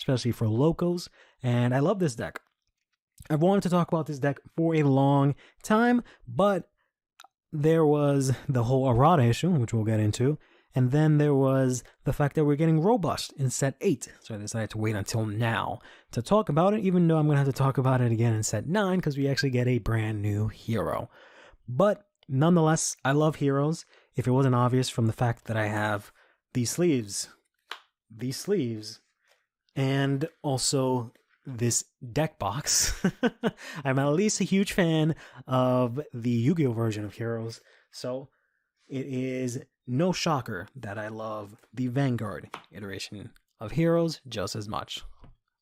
especially for locals, and I love this deck. I've wanted to talk about this deck for a long time, but there was the whole errata issue, which we'll get into, and then there was the fact that we're getting robust in set 8, so I decided to wait until now to talk about it, even though I'm going to have to talk about it again in set 9, because we actually get a brand new hero. But nonetheless, I love heroes, if it wasn't obvious from the fact that I have these sleeves, and also this deck box. I'm at least a huge fan of the Yu-Gi-Oh version of heroes, so it is no shocker that I love the Vanguard iteration of heroes just as much.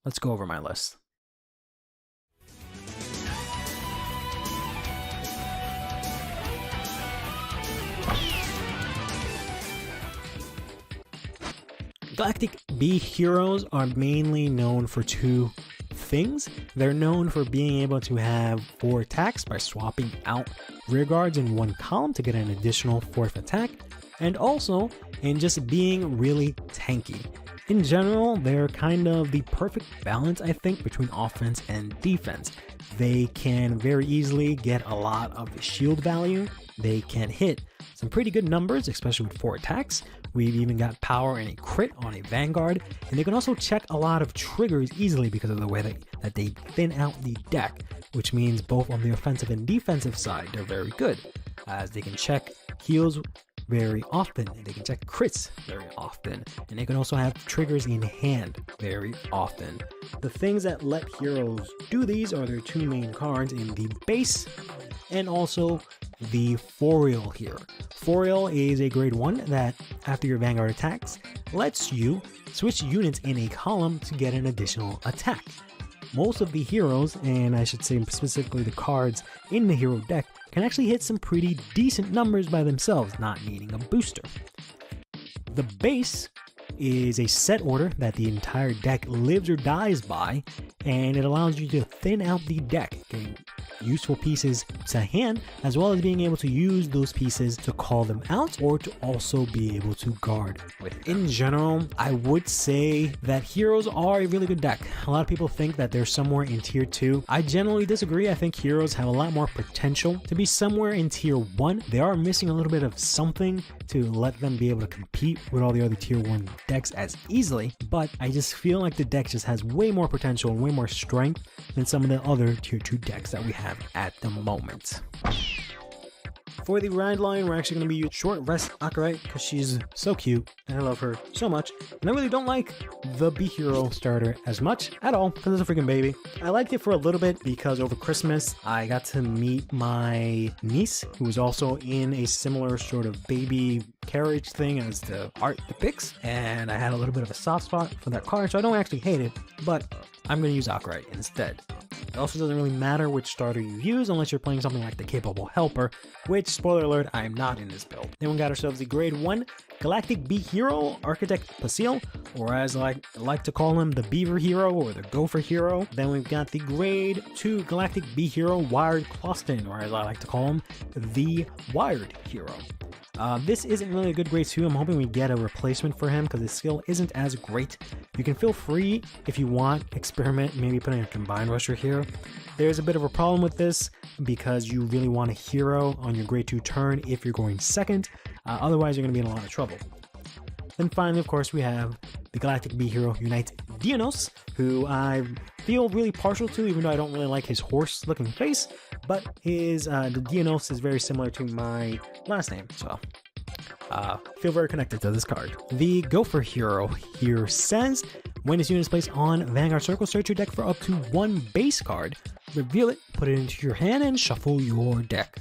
Let's go over my list. Galactic B heroes are mainly known for two things. They're known for being able to have 4 attacks by swapping out rear guards in one column to get an additional 4th attack, and also in just being really tanky. In general, they're kind of the perfect balance, I think, between offense and defense. They can very easily get a lot of shield value. They can hit some pretty good numbers, especially with 4 attacks. We've even got power and a crit on a Vanguard, and they can also check a lot of triggers easily because of the way that they thin out the deck, which means both on the offensive and defensive side, they're very good, as they can check heals very often, and they can check crits very often, and they can also have triggers in hand very often. The things that let heroes do these are their 2 main cards in the base, and also the Foil here. Foil is a grade 1 that, after your Vanguard attacks, lets you switch units in a column to get an additional attack. Most of the heroes, and I should say specifically the cards in the hero deck, can actually hit some pretty decent numbers by themselves, not needing a booster. The base is a set order that the entire deck lives or dies by, and it allows you to thin out the deck, getting useful pieces to hand, as well as being able to use those pieces to call them out or to also be able to guard with. In general, I would say that heroes are a really good deck. A lot of people think that they're somewhere in tier 2. I generally disagree. I think heroes have a lot more potential to be somewhere in tier 1. They are missing a little bit of something to let them be able to compete with all the other tier 1 decks as easily, but I just feel like the deck just has way more potential and way more strength than some of the other tier 2 decks that we have at the moment. For the ride line, we're actually going to be using Short Rest Akurite because she's so cute and I love her so much. And I really don't like the B Hero starter as much at all because it's a freaking baby. I liked it for a little bit because over Christmas I got to meet my niece who was also in a similar sort of baby carriage thing as the art depicts, and I had a little bit of a soft spot for that card, so I don't actually hate it, but I'm going to use Akurite instead. It also doesn't really matter which starter you use unless you're playing something like the Capable Helper, which, spoiler alert, I am not in this build. Then we got ourselves the grade 1 Galactic B Hero, Architect Pasil, or as I like to call him, the Beaver Hero or the Gopher Hero. Then we've got the grade 2 Galactic B Hero, Wired Closton, or as I like to call him, the Wired Hero. This isn't really a good grade 2. I'm hoping we get a replacement for him because his skill isn't as great. You can feel free, if you want, experiment maybe putting a Combined Rusher here. There's a bit of a problem with this because you really want a hero on your grade 2 turn if you're going second. Otherwise, you're going to be in a lot of trouble. Then finally, of course, we have the Galactic B Hero Unite Dionos, who I feel really partial to, even though I don't really like his horse-looking face, but his the Dionos is very similar to my last name, so feel very connected to this card. The Gopher Hero here says, when this unit is placed on Vanguard Circle, search your deck for up to 1 base card, reveal it, put it into your hand, and shuffle your deck.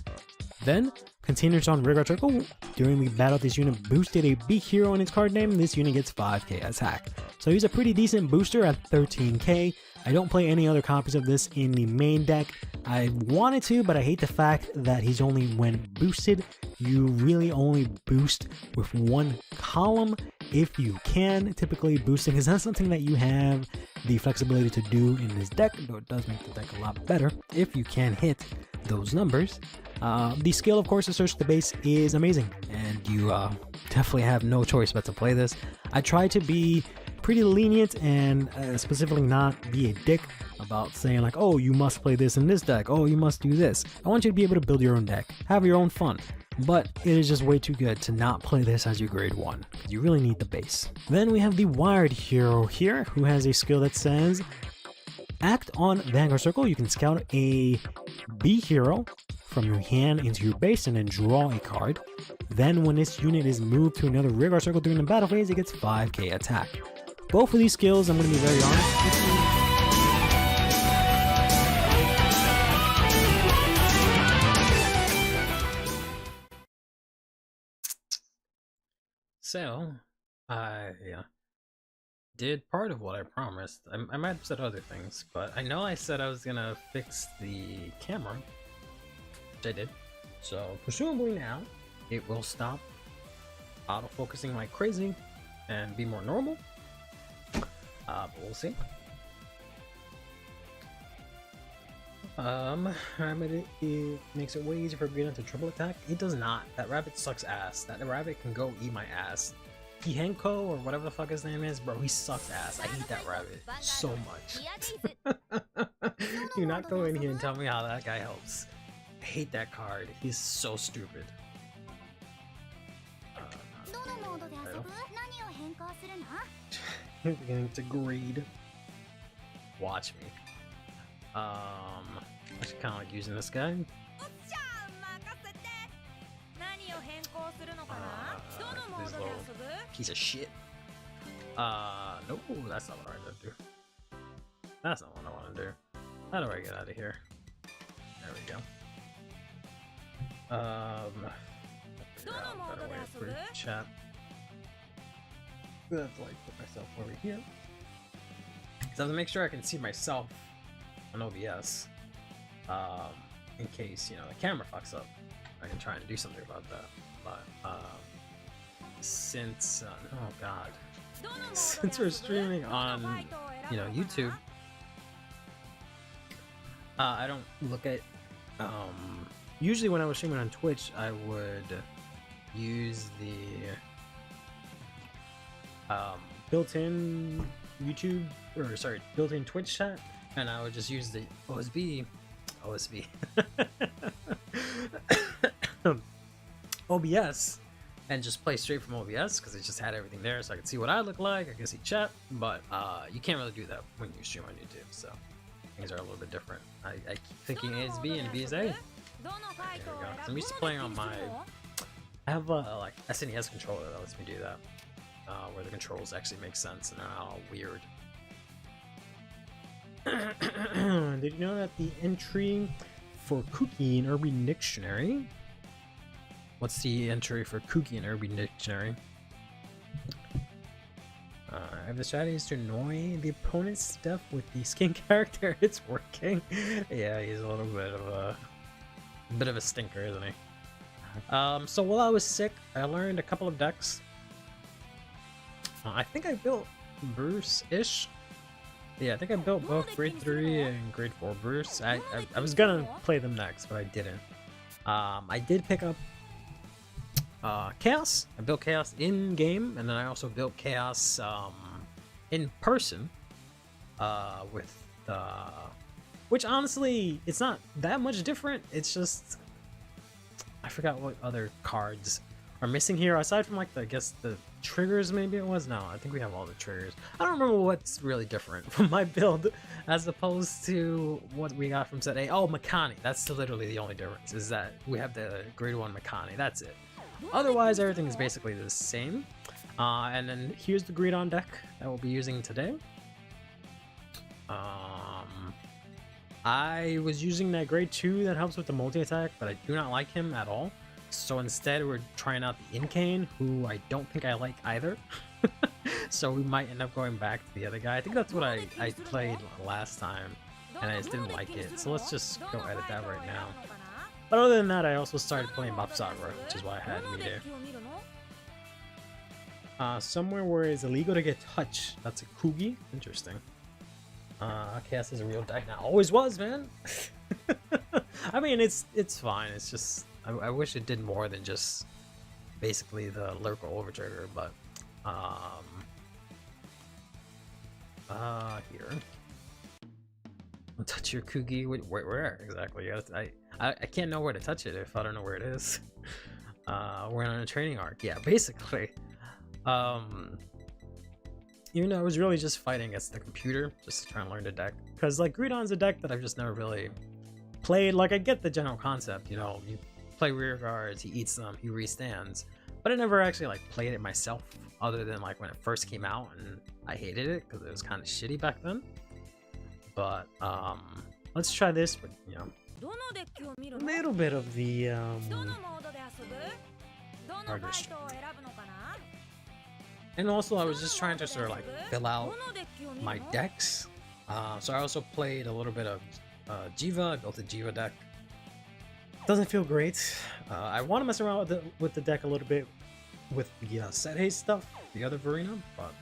Then, continues on Vanguard Circle. During the battle, this unit boosted a B Hero in its card name. This unit gets 5k attack. So he's a pretty decent booster at 13k. I don't play any other copies of this in the main deck. I wanted to, but I hate the fact that he's only when boosted. You really only boost with 1 column if you can. Typically, boosting is not something that you have the flexibility to do in this deck, though it does make the deck a lot better if you can hit those numbers. The skill, of course, to search the base is amazing, and you definitely have no choice but to play this. I try to be pretty lenient and specifically not be a dick about saying like, oh, you must play this in this deck, oh, you must do this. I want you to be able to build your own deck, have your own fun, but it is just way too good to not play this as your grade 1. You really need the base. Then we have the Wired hero here, who has a skill that says, act on Vanguard Circle. You can scout a B hero from your hand into your base and then draw a card. Then when this unit is moved to another rearguard circle during the battle phase, it gets 5k attack. Both of these skills, I'm going to be very honest with you, so I did part of what I promised. I might have said other things, but I know I said I was gonna fix the camera, which I did. So presumably now it will stop auto-focusing like crazy and be more normal, but we'll see. Rabbit, it makes it way easier for Greedon to triple attack. It does not. That rabbit sucks ass. That rabbit can go eat my ass. Hihenko or whatever the fuck his name is, bro, he sucks ass. I hate that rabbit so much. Do not go in here and tell me how that guy helps. I hate that card. He's so stupid. Beginning to greed. Watch me. I should kind of like using this guy. This little piece of shit. No, that's not what I want to do. That's not what I want to do. How do I get out of here? There we go. Figure out a better way for chat. I have to like put myself over here. So I have to make sure I can see myself on OBS. In case, you know, the camera fucks up. I can try and do something about that. But since oh god, since we're streaming on, you know, YouTube, I don't look at usually when I was streaming on Twitch, I would use the built-in YouTube, or sorry, built-in Twitch chat, and I would just use the OSB OBS and just play straight from OBS because it just had everything there, so I could see what I look like, I could see chat, but you can't really do that when you stream on YouTube, so things are a little bit different. I keep thinking A is B and B is A. There we go. I'm used to playing on my, I have a like SNES controller that lets me do that, where the controls actually make sense and they're not all weird. Did you know that the entry for Cookie in Urban Dictionary? What's the entry for Cookie in Urban Dictionary? If the strategy is to annoy the opponent's stuff with the skin character, it's working. Yeah, he's a little bit of a stinker, isn't he? So while I was sick, I learned a couple of decks. I think I built Bruce-ish. Yeah, I think I built both grade 3 and grade 4 Bruce. I was gonna play them next, but I didn't. I did pick up Chaos. I built Chaos in game, and then I also built Chaos in person with which honestly, it's not that much different. It's just I forgot what other cards are missing here aside from like the, I guess the triggers, maybe it was. No, I think we have all the triggers. I don't remember what's really different from my build as opposed to what we got from set A. Oh, Makani. That's literally the only difference, is that we have the grade 1 Makani. That's it. Otherwise, everything is basically the same. And then here's the Greedon deck that we'll be using today. I was using that grade 2 that helps with the multi-attack, but I do not like him at all. So instead, we're trying out the Incane, who I don't think I like either. So we might end up going back to the other guy. I think that's what I played last time, and I just didn't like it. So let's just go edit that right now. But other than that, I also started playing Bapsagra, which is why I had me there. Somewhere where it's illegal to get touched. That's a Kugi. Interesting. Chaos is a real deck now. Always was, man. I mean, it's fine. It's just I wish it did more than just basically the Lurker Overtrigger, but Here. I'll touch your Kugi. Where exactly? I can't know where to touch it if I don't know where it is. We're on a training arc. Yeah, basically. Even though I was really just fighting against the computer, just to try and learn the deck. Because, like, Greedon's a deck that I've just never really played. Like, I get the general concept, you know, you play rear guards, he eats them, he restands. But I never actually, like, played it myself, other than, like, when it first came out, and I hated it, because it was kind of shitty back then. But, let's try this with, you know, a little bit of the, harder and also I was just trying to sort of like fill out my decks. So I also played a little bit of Jiva. I built a Jiva deck. Doesn't feel great. I want to mess around with the deck a little bit with the set haste stuff, the other Verena, but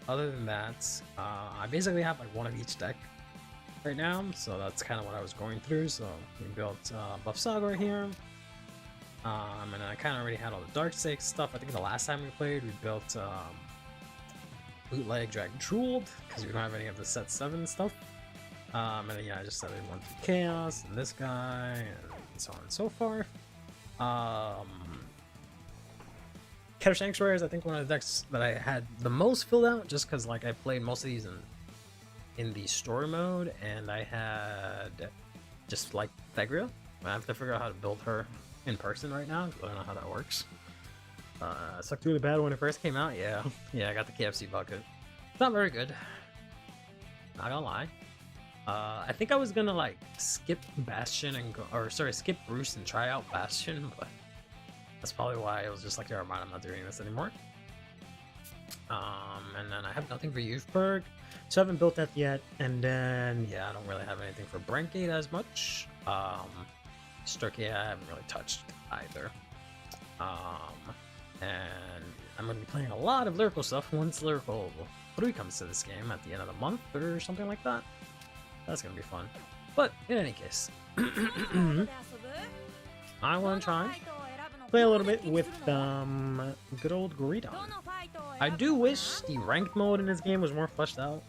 other than that, I basically have like one of each deck right now, so that's kind of what I was going through. So we built Buff Saga here, and I kind of already had all the Dark Stake stuff. I think the last time we played, we built Bootleg Dragon Drooled, because we don't have any of the set 7 stuff. And then, yeah, I just added one for Chaos, and this guy, and so on and so forth. Keter Sanctuary is, I think, one of the decks that I had the most filled out, just because, like, I played most of these in the story mode, and I had just, like, Thegria. I have to figure out how to build her in person right now, because I don't know how that works. Sucked really bad when it first came out, yeah. Yeah, I got the KFC bucket. It's not very good. Not gonna lie. I think I was gonna, like, skip Bastion and go, or sorry, skip Bruce and try out Bastion, but that's probably why it was just like, never mind, I'm not doing this anymore. And then I have nothing for Youthberg, so I haven't built that yet. And then, yeah, I don't really have anything for Brankgate as much. Sturkey I haven't really touched either. And I'm going to be playing a lot of Lyrical stuff once Lyrical 3 comes to this game at the end of the month or something like that. That's going to be fun. But in any case, I want to try play a little bit with good old Greedon. I do wish the ranked mode in this game was more fleshed out.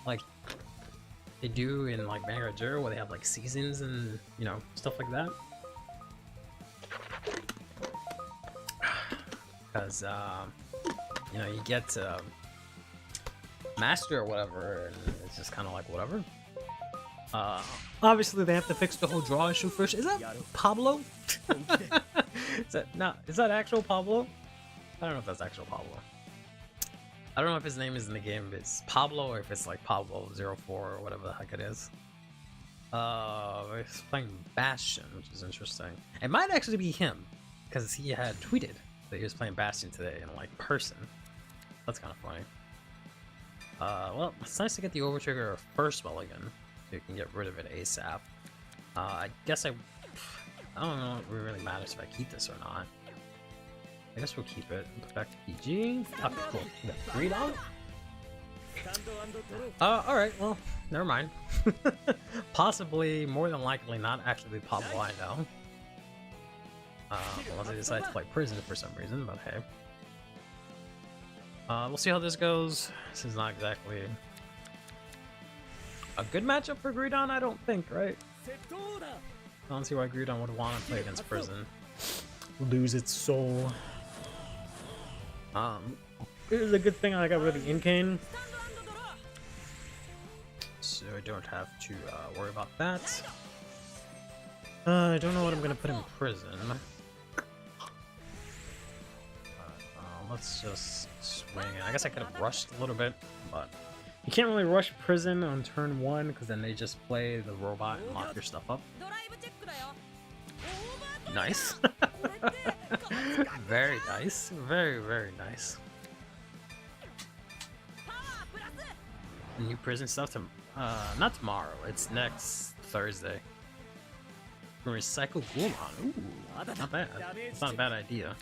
Like they do in like Vanguard 0, where they have like seasons and, you know, stuff like that. Because you know, you get Master or whatever, and it's just kind of like whatever. Obviously they have to fix the whole draw issue first. Is that Pablo? Is that actual Pablo? I don't know if that's actual Pablo. I don't know if his name is in the game, if it's Pablo or if it's like Pablo04 or whatever the heck it is. He's playing Bastion, which is interesting. It might actually be him, because he had tweeted that he was playing Bastion today in like person. That's kind of funny. Well, it's nice to get the Overtrigger first mulligan, so you can get rid of it ASAP. I guess I don't know if it really matters if I keep this or not. I guess we'll keep it. Put back to PG. Okay, cool. Greedon? Alright, well, never mind. Possibly, more than likely, not actually Pablo I know. Unless I decide to play Prison for some reason, but hey. We'll see how this goes. This is not exactly a good matchup for Greedon, I don't think, right? I don't see why Greedon would want to play against Prison. Lose its soul. It is a good thing I got rid of Incane, so I don't have to worry about that. I don't know what I'm gonna put in Prison. Let's just swing it. I guess I could have rushed a little bit, but you can't really rush Prison on turn 1, because then they just play the robot and lock your stuff up. Nice. Very nice. Very, very nice. New Prison stuff not tomorrow, it's next Thursday. Recycle Gulon. Ooh, not bad. It's not a bad idea.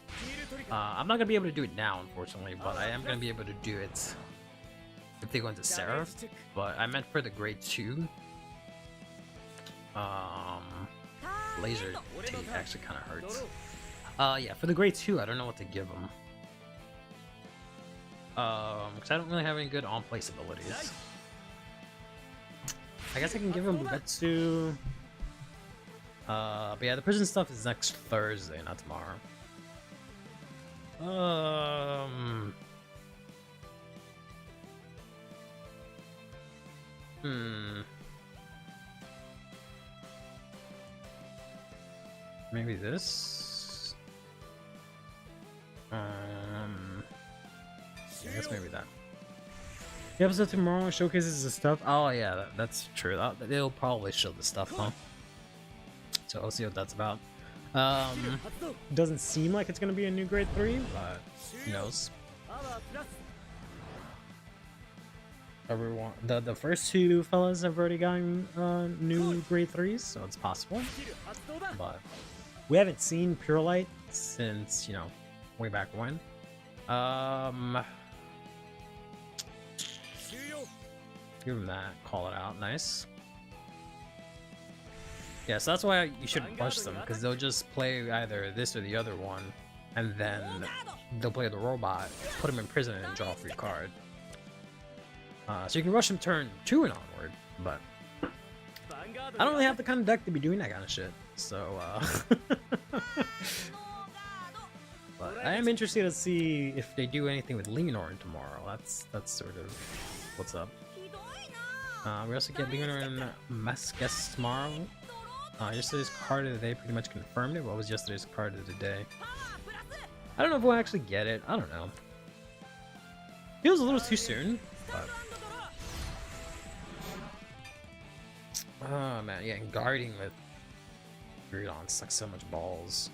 I'm not gonna be able to do it now, unfortunately, but I am gonna be able to do it if they go into Seraph. But I meant for the grade 2. Laser tape actually kind of hurts. Yeah, for the grade 2, I don't know what to give them. Because I don't really have any good on-place abilities. I guess I can give him Bubetsu. But yeah, the prison stuff is next Thursday, not tomorrow. Maybe this? I guess maybe that. The episode tomorrow showcases the stuff. Oh yeah, that's true. They'll probably show the stuff, huh? So I'll see what that's about. Doesn't seem like it's gonna be a new grade 3, but who knows? Everyone, the first two fellas have already gotten new grade 3s, so it's possible. But we haven't seen Pure Light since, you know, way back when. Give him that. Call it out. Nice. Yeah, so that's why you shouldn't rush them, because they'll just play either this or the other one, and then they'll play the robot, put him in prison, and draw a free card. So you can rush him turn 2 and onward, but I don't really have the kind of deck to be doing that kind of shit. So, but I am interested to see if they do anything with Leonor tomorrow. That's sort of what's up. We also get Leonor and Masques tomorrow. Yesterday's card of the day pretty much confirmed it. What was yesterday's card of the day? I don't know if we'll actually get it. I don't know. Feels a little too soon, but... Oh man, yeah, and guarding with Greedon sucks so much balls.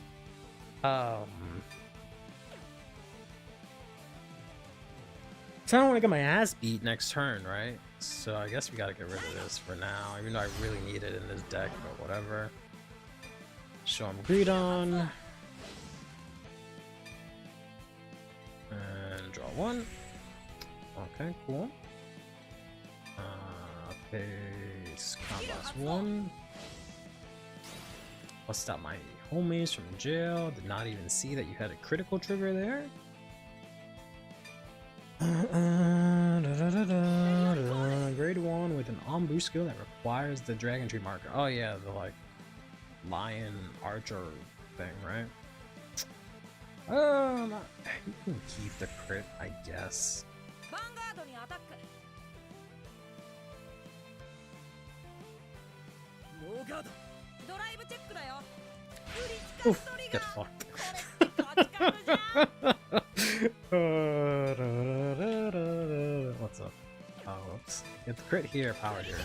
So I don't want to get my ass beat next turn, right? So I guess we gotta get rid of this for now, even though I really need it in this deck, but whatever. Show him Greedon. And draw 1. Okay, cool. Pace Combos 1. Bust out my homies from jail. Did not even see that you had a critical trigger there. Grade 1 with an Ombu skill that requires the Dragon Tree marker. Oh yeah, the like lion archer thing, right? You can keep the crit, I guess. Oof, get fucked. What's up? Oh, whoops. Get the crit here, power here.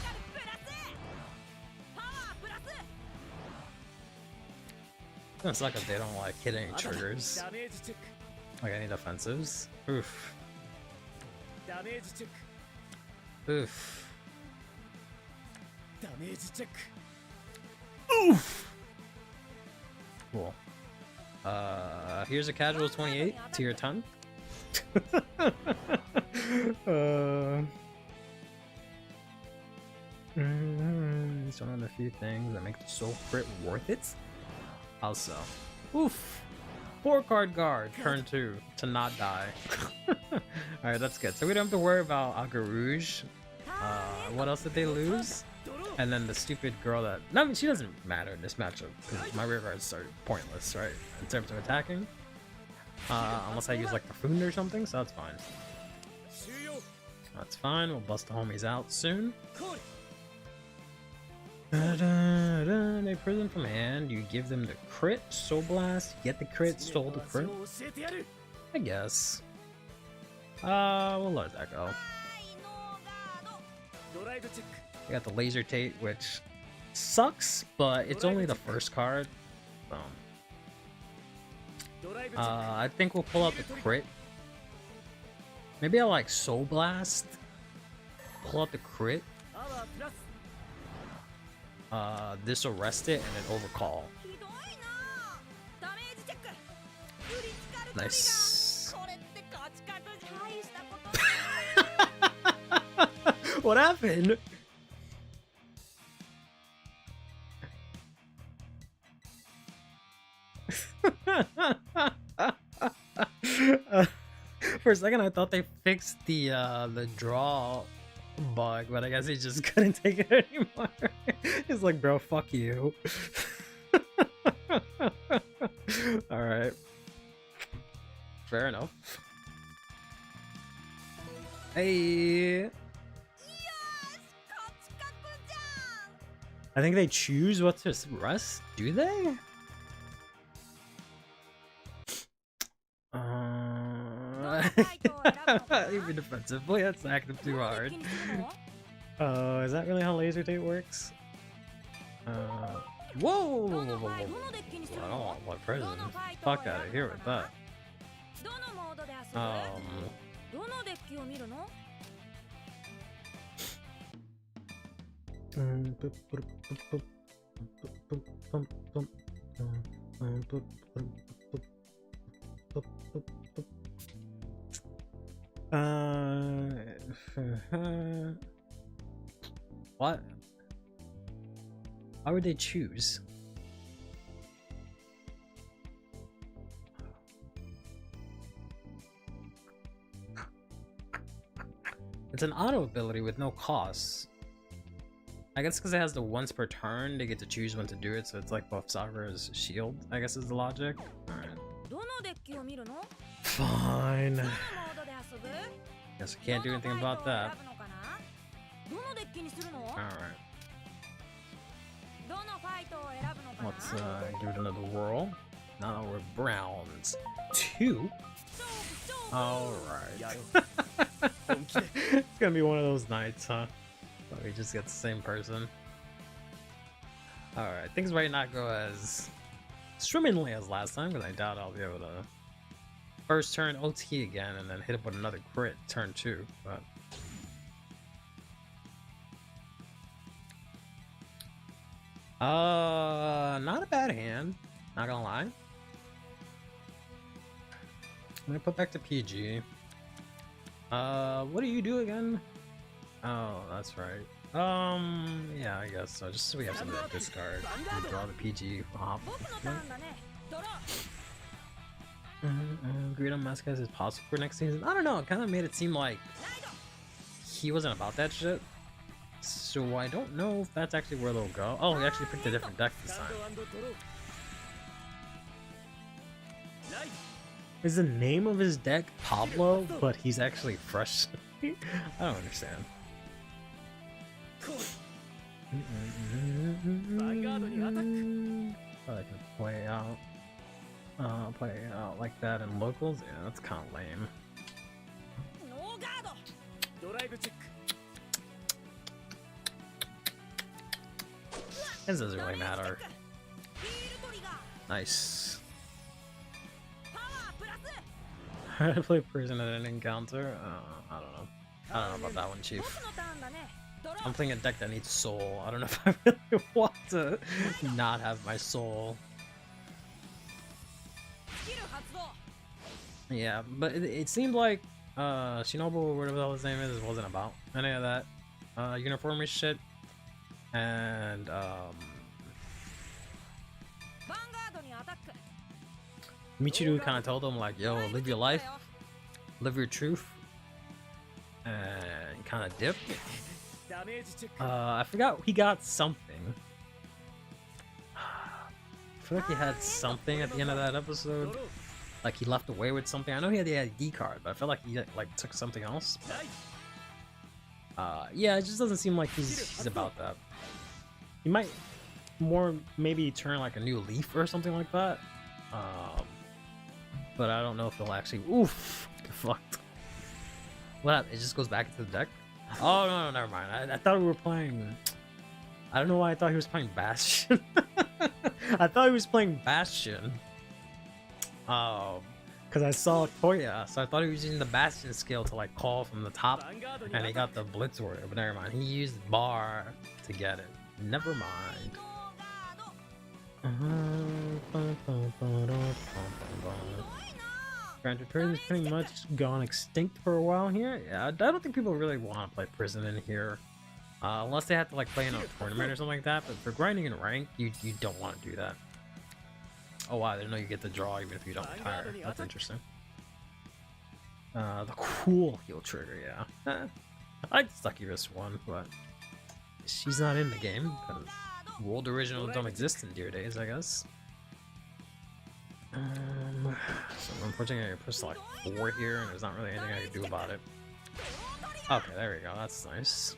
It's like if they don't like hit any triggers. Like any defensives. Oof. Oof. Oof. Cool. Here's a casual 28 to your 10. It's one of the few things that make the soul crit worth it. Also, oof. 4-card guard, turn 2 to not die. Alright, that's good. So we don't have to worry about Agua Rouge. What else did they lose? And then the stupid girl that... I mean, she doesn't matter in this matchup, because my rear guards are pointless, right? In terms of attacking. Unless I use like the Foon or something, so that's fine. That's fine, we'll bust the homies out soon. They prison from hand, you give them the crit, Soul Blast, get the crit, stole the crit. I guess. We'll let that go. I got the Laser Tate, which sucks, but it's only the first card. So. I think we'll pull out the crit. Maybe I'll like Soul Blast, pull out the crit. This will rest it and then overcall. Nice. What happened? For a second, I thought they fixed the draw bug, but I guess he just couldn't take it anymore. He's like, bro, fuck you. All right, fair enough. Hey, I think they choose what to rest. Do they? Even defensively, that's active too hard. Is that really how laser tape works? Whoa! I don't want one prison. Fuck out of here with that. What? Why would they choose? It's an auto ability with no costs. I guess because it has the once per turn, they get to choose when to do it, so it's like buff Sakura's shield, I guess is the logic. Alright. Fine. Guess I can't do anything about that. Alright. Let's give it another whirl. Now we're Browns 2. Alright. It's gonna be one of those nights, huh? Where we just get the same person. Alright, things might not go as swimmingly as last time, because I doubt I'll be able to first turn OT again and then hit up with another crit turn 2, but not a bad hand, not gonna lie. I'm gonna put back to PG. What do you do again? Oh, that's right. Yeah, I guess so. Just so we have something to discard. We draw the PG off. Greedon Mascot is possible for next season. I don't know. It kind of made it seem like he wasn't about that shit. So I don't know if that's actually where they'll go. Oh, he actually picked a different deck this time. Is the name of his deck Pablo, but he's actually fresh? I don't understand. I can play out like that in locals. Yeah, that's kind of lame. This doesn't really matter. Nice. I play prison at an encounter. I don't know. I don't know about that one, Chief. I'm playing a deck that needs soul. I don't know if I really want to not have my soul. Yeah, but it seemed like Shinobu, or whatever the hell his name is, wasn't about any of that uniformy shit. And Michiru kind of told him like, yo, live your life, live your truth, and kind of dip. I forgot he got something. I feel like he had something at the end of that episode. Like he left away with something. I know he had the ID card, but I feel like he like took something else. Yeah, it just doesn't seem like he's about that. He might more maybe turn like a new leaf or something like that. But I don't know if he'll actually. Oof, get fucked. What? It just goes back into the deck. Oh no, never mind. I thought we were playing. I don't know why I thought he was playing Bastion. I thought he was playing Bastion. Because I saw Toya, so I thought he was using the Bastion skill to like call from the top, and he got the Blitz Warrior. But never mind. He used Bar to get it. Never mind. Granted, Prison is pretty much gone extinct for a while here. Yeah, I don't think people really want to play Prison in here. Unless they have to like play in a tournament or something like that. But for grinding in rank, you don't want to do that. Oh wow, I didn't know you get the draw even if you don't retire. That's interesting. The cool heal trigger, yeah. I'd succubus one, but she's not in the game because world originals don't exist in Dear Days, I guess. So unfortunately I pushed like 4 here and there's not really anything I can do about it. Okay, there we go, that's nice.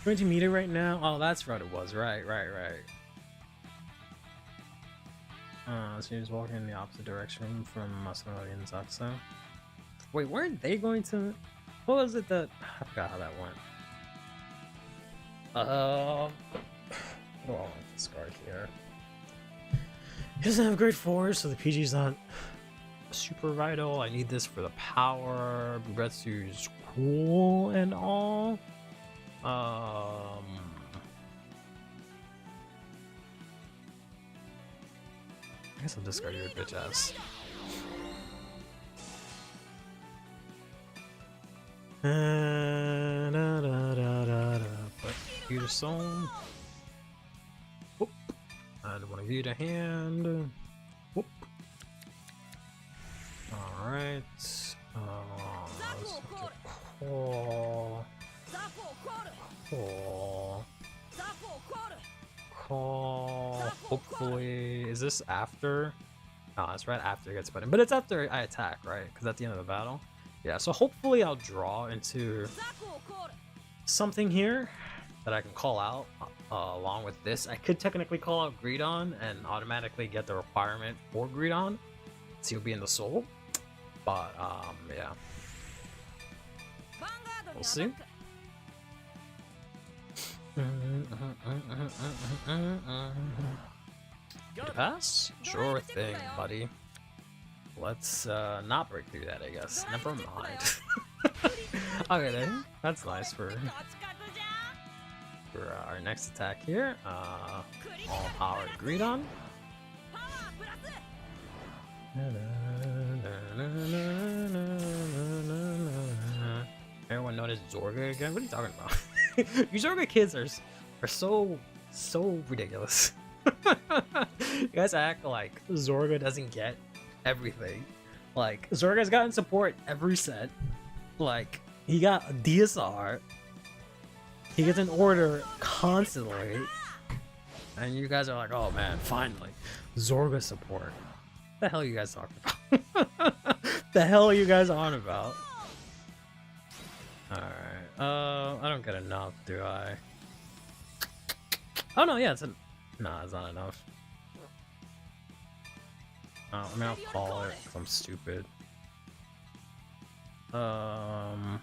20 meter right now? Oh, that's what it was. Right. So you're just walking in the opposite direction from Masanori and Zakusa. Wait, weren't they going to... What was it that... I forgot how that went. Oh, I want to discard here. He doesn't have grade 4, so the PG's not super vital. I need this for the power. Buretsu's cool and all. I guess I'll discard your bitch ass. Put you to soul. Whoop. I don't want to view the hand. Whoop. Alright. Call. Hopefully, is this after? No, it's right after it gets put in, but it's after I attack, right? Because at the end of the battle. Yeah, so hopefully I'll draw into something here that I can call out along with this. I could technically call out Greedon and automatically get the requirement for Greedon. So he'll be in the soul. But, yeah. We'll see. Need to pass? Sure thing, buddy. Let's not break through that, I guess. Never mind. Okay then, that's nice for our next attack here. All power Greedon. Everyone noticed Zorga again? What are you talking about? You Zorga kids are so ridiculous. You guys act like Zorga doesn't get everything. Like, Zorga's gotten support every set. Like, he got a DSR. He gets an order constantly. And you guys are like, oh man, finally. Zorga support. What the hell are you guys talking about? The hell are you guys on about? Alright. I don't get enough, do I? Oh no, yeah, nah, it's not enough. I mean, I'll call it because I'm stupid. Why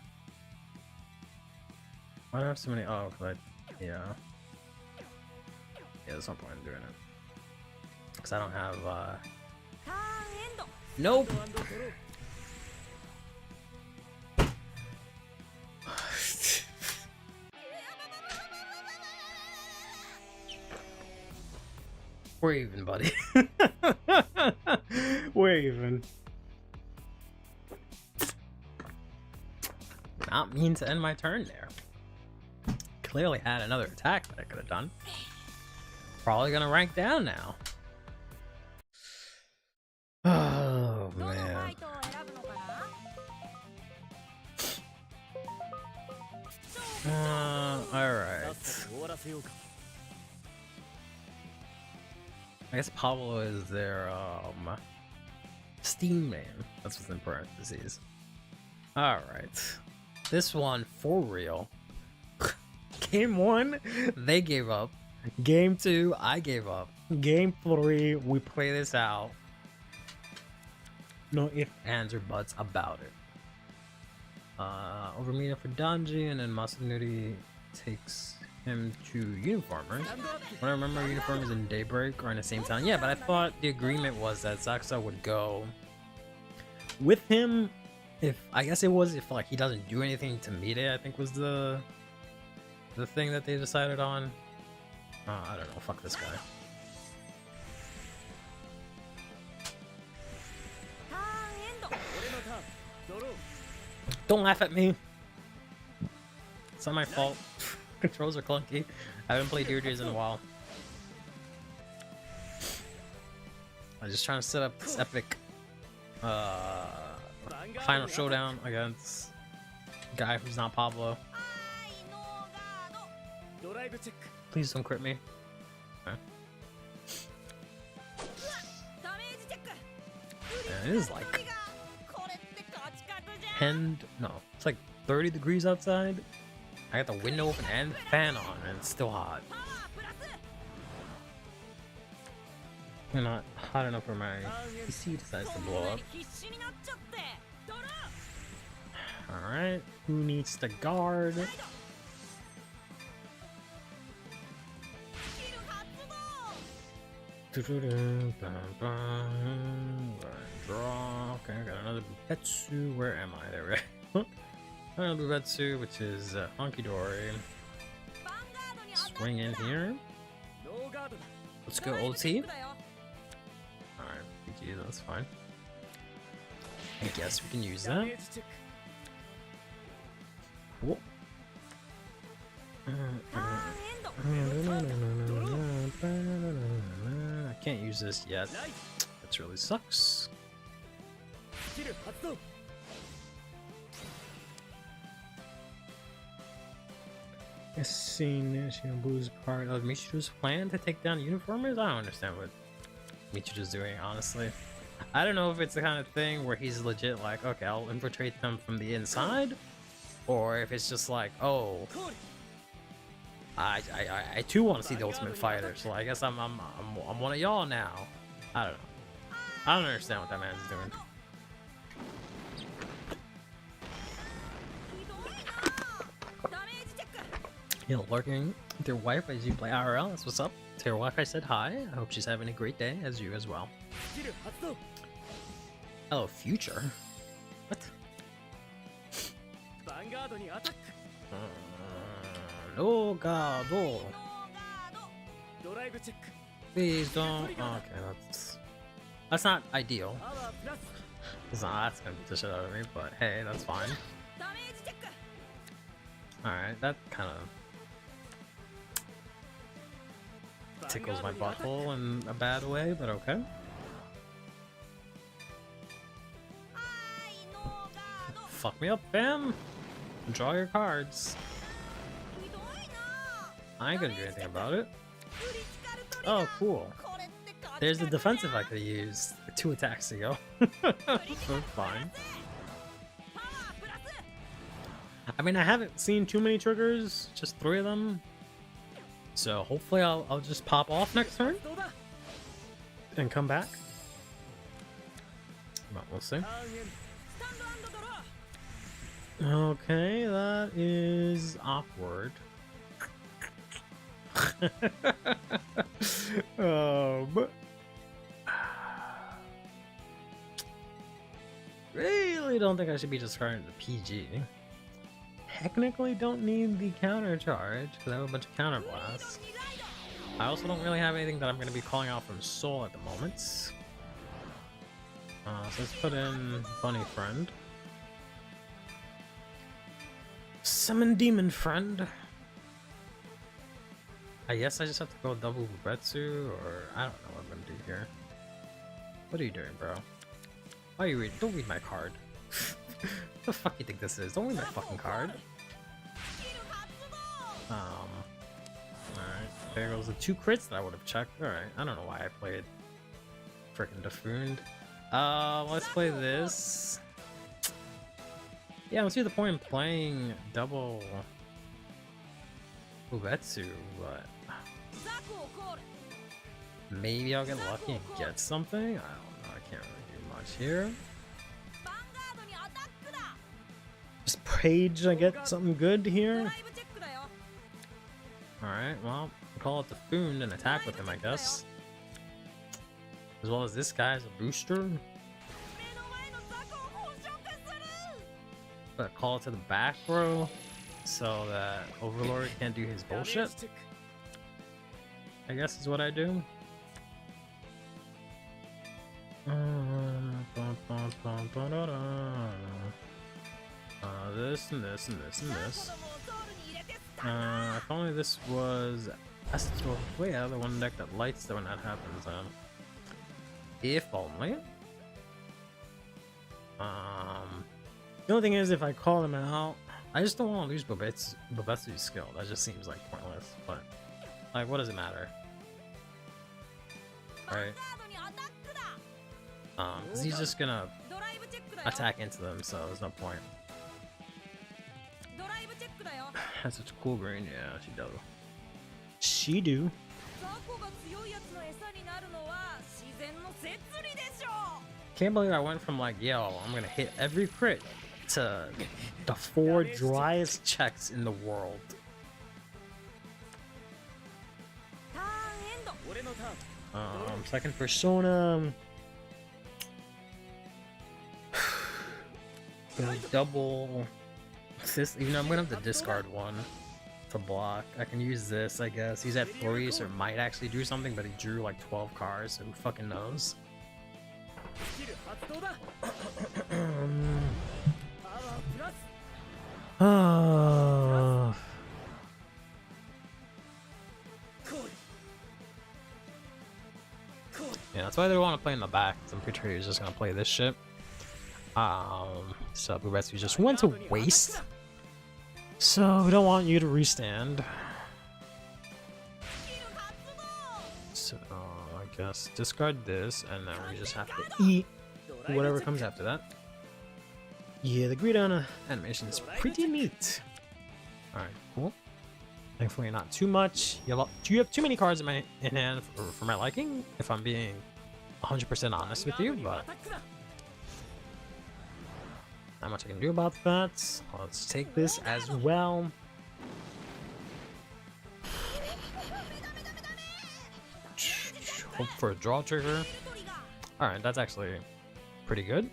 do I have so many? Oh, but yeah. Yeah, there's no point in doing it. Because I don't have, Nope! We're even, buddy. We're even. Not mean to end my turn there. Clearly had another attack that I could have done. Probably gonna rank down now. Oh man. Alright. I guess Pablo is their Steam name. That's what's in parentheses. Alright. This one for real. Game 1, they gave up. Game 2, I gave up. Game 3, we play this out. No ifs, ands, or buts about it. Overmedia for Danji, and then Masanori takes him to Uniformers. When I remember, Uniformers in Daybreak are in the same town. Yeah, but I thought the agreement was that Zakusa would go with him. If I guess it was if like he doesn't do anything to meet it, I think was the thing that they decided on. I don't know. Fuck this guy. Don't laugh at me. It's not my fault. Controls are clunky. I haven't played Dear Days in a while. I'm just trying to set up this epic final showdown against a guy who's not Pablo. Please don't crit me. Okay. And it is like 10, no, it's like 30 degrees outside. I got the window open and the fan on, and it's still hot. We're not hot enough for my PC decides to blow up. Alright, who needs to guard? Draw. Okay, I got another Bubetsu. Where am I? There we go. Another Bubetsu, which is Honky Dory. Swing in here. Let's go OT. Alright, PG, that's fine. I guess we can use that. Cool. I can't use this yet. That really sucks. Seeing Blue's part of Michiru's plan to take down uniformers? I don't understand what Michiru's doing, honestly. I don't know if it's the kind of thing where he's legit like, okay, I'll infiltrate them from the inside, or if it's just like, oh, I too want to see the Ultimate Fighter, so I guess I'm one of y'all now. I don't know. I don't understand what that man's doing. You know, lurking with your wife as you play IRL. That's what's up. To your wife, I said hi. I hope she's having a great day, as you as well. Oh, future? What? No, God, oh. Please don't. Okay, that's not ideal. That's gonna beat the shit out of me, but hey, that's fine. Alright, that kind of tickles my butthole in a bad way, but okay. Fuck me up, fam! Draw your cards. I ain't gonna do anything about it. Oh, cool. There's the defensive I could have used 2 attacks ago. Fine. I mean, I haven't seen too many triggers, just 3 of them. So hopefully I'll just pop off next turn and come back. But we'll see. Okay, that is awkward. Really don't think I should be discarding the PG. Technically don't need the counter charge because I have a bunch of counter blasts. I also don't really have anything that I'm going to be calling out from Soul at the moment. So let's put in Bunny Friend. Summon Demon Friend. I guess I just have to go double Bubetsu, or I don't know what I'm going to do here. What are you doing, bro? Why are you reading? Don't read my card. What the fuck you think this is? Don't read my fucking card. Alright, there goes the 2 crits that I would have checked. Alright, I don't know why I played frickin' Defooned. Let's play this. Yeah, I don't see the point in playing double Bubetsu, but maybe I'll get lucky and get something? I don't know, I can't really do much here. Just Page, I get something good here. Alright, well, call it the Foon and attack with him, I guess. As well as this guy as a booster. But call it to the back row so that Overlord can't do his bullshit. I guess is what I do. This and this and this and this. If only this was Astral. Wait, yeah, the one deck that lights that when that happens. If only. The only thing is, if I call them out, I just don't want to lose Babetsu's skill. That just seems like pointless. But like, what does it matter? Right? Because he's just gonna attack into them, so there's no point. Has such a cool green, yeah, she does. She do. Can't believe I went from like, yo, I'm gonna hit every crit to the 4 driest checks in the world. Second persona. Gonna double this, even though I'm gonna have to discard one to block. I can use this, I guess. He's at 3, so it might actually do something, but he drew like 12 cards, so who fucking knows? Yeah, that's why they want to play in the back. I'm pretty sure he's just gonna play this shit. So Babetsu just went to waste. So we don't want you to restand. So I guess discard this, and then we just have to eat whatever comes after that. Yeah, the Greedon animation is pretty neat. Alright, cool. Thankfully not too much. You have too many cards in hand for my liking, if I'm being 100% honest with you, but not much I can do about that. Let's take this as well. Hope for a draw trigger. Alright, that's actually pretty good.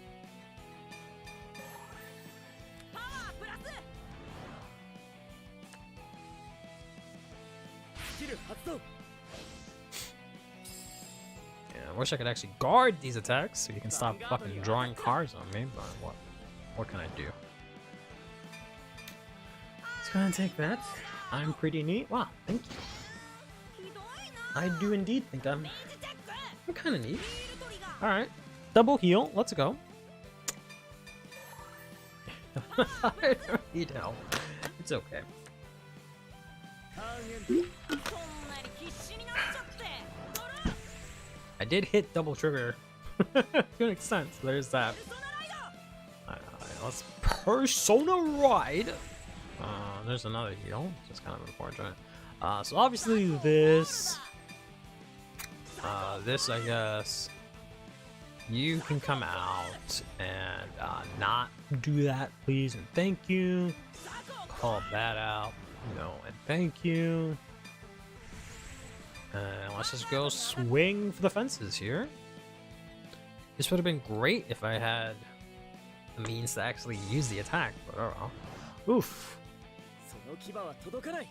Yeah, I wish I could actually guard these attacks so you can stop fucking drawing cards on me, but what can I do? It's gonna take that. I'm pretty neat. Wow, thank you. I do indeed think I'm kind of neat. Alright, double heal, let's go. I don't need help. It's okay. I did hit double trigger to an extent, so there's that. Let's persona ride. There's another heal, just kind of unfortunate. So obviously this, I guess, you can come out and not do that, please and thank you. Call that out, no and thank you. And let's just go swing for the fences here. This would have been great if I had the means to actually use the attack, but oh well. Oof.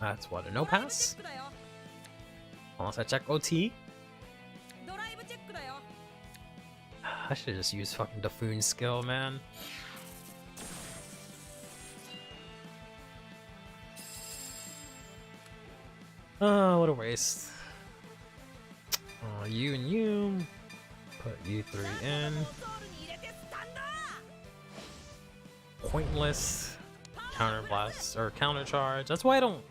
That's what, a no pass? Unless I check OT. I should just use fucking Dafune's skill, man. Oh, what a waste. You and you. Put you 3 in. Pointless. Counter blast or counter charge. That's why I don't.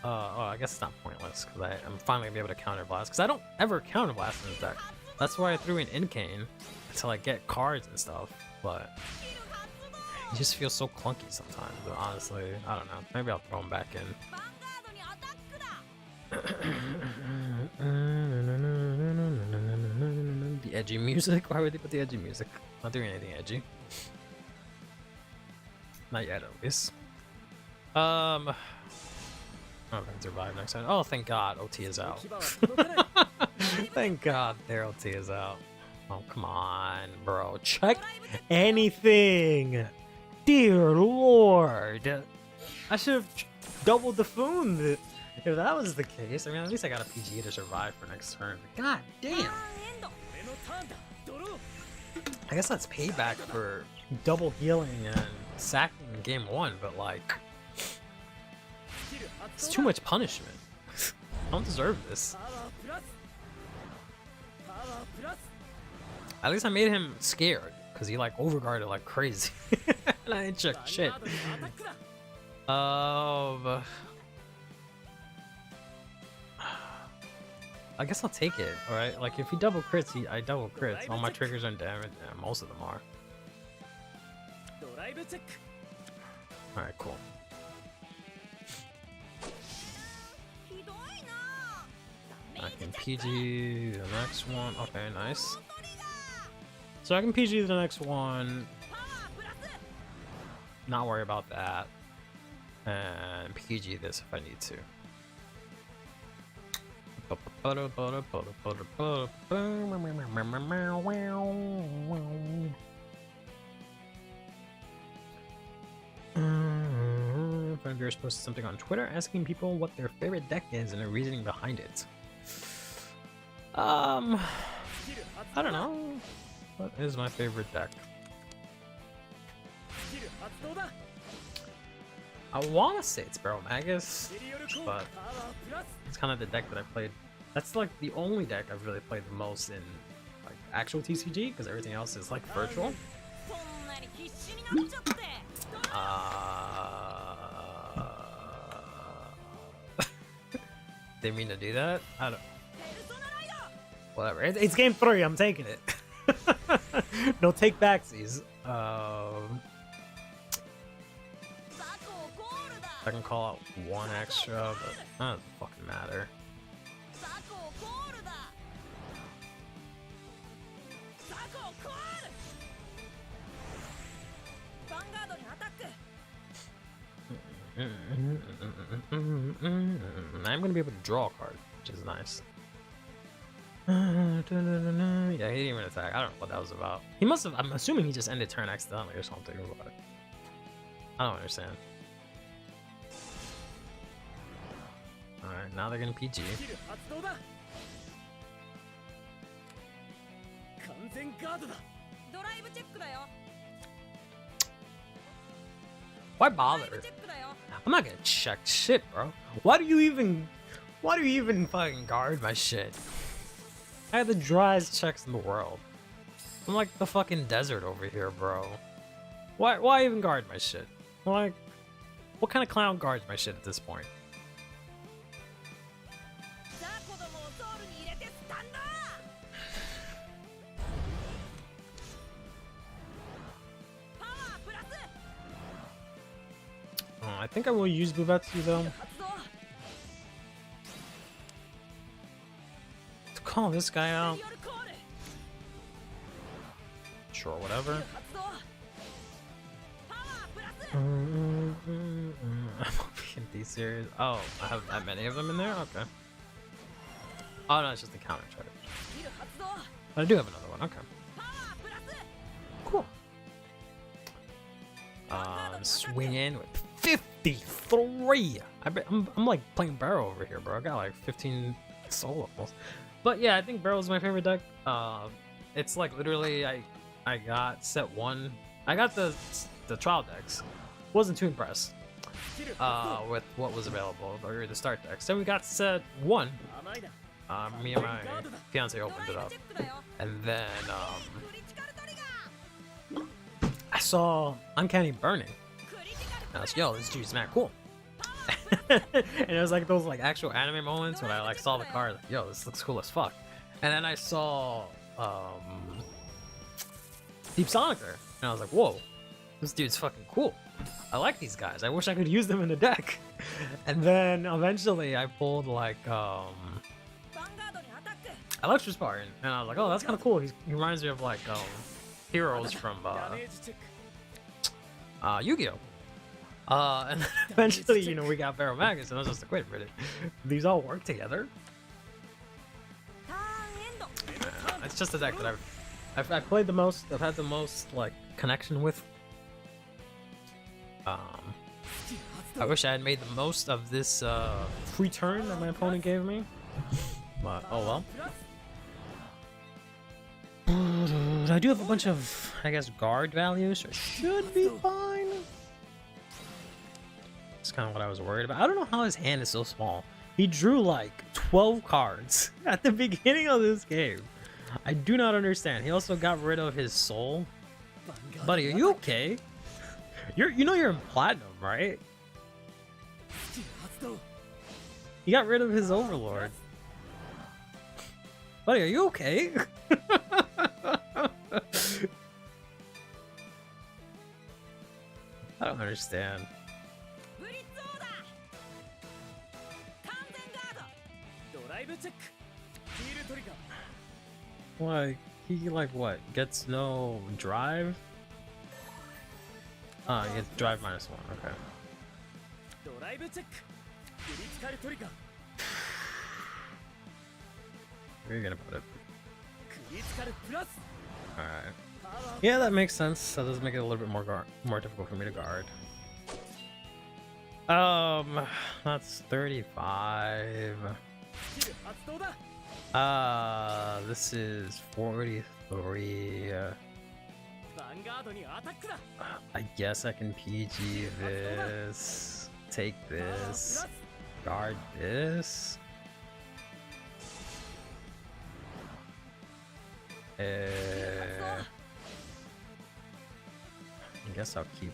Oh, I guess it's not pointless because I'm finally gonna be able to counter blast because I don't ever counter blast in this deck. That's why I threw in Incane to like get cards and stuff. But it just feels so clunky sometimes. But honestly, I don't know. Maybe I'll throw him back in. The edgy music? Why would they put the edgy music? Not doing anything edgy. Not yet, at least. I don't know if I can survive next time. Oh, thank God, OT is out. Thank God their OT is out. Oh, come on, bro. Check anything. Dear Lord. I should have doubled the phone. If that was the case, I mean, at least I got a PG to survive for next turn. But God damn. I guess that's payback for double healing and sacking in game 1, but like, it's too much punishment. I don't deserve this. At least I made him scared, because he like overguarded like crazy. And I didn't check shit. I guess I'll take it, alright? Like if he double crits, I double crits. All my triggers are damaged, and most of them are. Alright, cool. I can PG the next one. Okay, nice. So I can PG the next one. Not worry about that. And PG this if I need to. One of yours posted something on Twitter asking people what their favorite deck is and the reasoning behind it. I don't know. What is my favorite deck? I want to say it's Barrel Magus, but it's kind of the deck that I played. That's like the only deck I've really played the most in like actual TCG, because everything else is like virtual. Didn't mean to do that. I don't. Whatever. It's game 3. I'm taking it. No take backsies. I can call out one extra, but that doesn't fucking matter. I'm gonna be able to draw a card, which is nice. Yeah, he didn't even attack. I don't know what that was about. He must have. I'm assuming he just ended turn accidentally or something. But I don't understand. Alright, now they're gonna PG. Why bother? I'm not gonna check shit, bro. Why do you even fucking guard my shit? I have the driest checks in the world. I'm like the fucking desert over here, bro. Why even guard my shit? Like, what kind of clown guards my shit at this point? I think I will use Bubetsu though. To call this guy out. Sure, whatever. I'm being D-series. Oh, I have that many of them in there? Okay. Oh no, it's just a counter charge. But I do have another one, okay. Cool. Swing in with 53. I'm like playing Barrow over here, bro. I got like 15 soul almost. But yeah, I think Barrow is my favorite deck. It's like literally I got set 1. I got the trial decks. Wasn't too impressed with what was available, or the start decks. Then we got set 1. Me and my fiance opened it up, and then I saw Uncanny Burning. And I was like, yo, this dude's mad cool. And it was like those like actual anime moments when I like saw the card, like, yo, this looks cool as fuck. And then I saw Deep Sonicer, and I was like, whoa, this dude's fucking cool. I like these guys. I wish I could use them in the deck. And then eventually I pulled like Electro Spartan, and I was like, oh, that's kind of cool. He reminds me of like heroes from Yu-Gi-Oh! And then eventually, you know, we got Barrel Magus, and I was just like, wait a minute, these all work together? It's just a deck that I've played the most. I've had the most like connection with. I wish I had made the most of this free turn that my opponent gave me, but oh well. I do have a bunch of, I guess, guard values, so it should be fine. That's kind of what I was worried about. I don't know how his hand is so small. He drew like 12 cards at the beginning of this game. I do not understand. He also got rid of his soul. Buddy, are you okay? You're in platinum, right? He got rid of his overlord. Buddy, are you okay? I don't understand. Like, he like what? Gets no drive? Ah, he gets drive -1, okay. Where are you gonna put it? Alright. Yeah, that makes sense. That does make it a little bit more difficult for me to guard. That's 35. This is 43. I guess I can PG this. Take this. Guard this. I guess I'll keep it.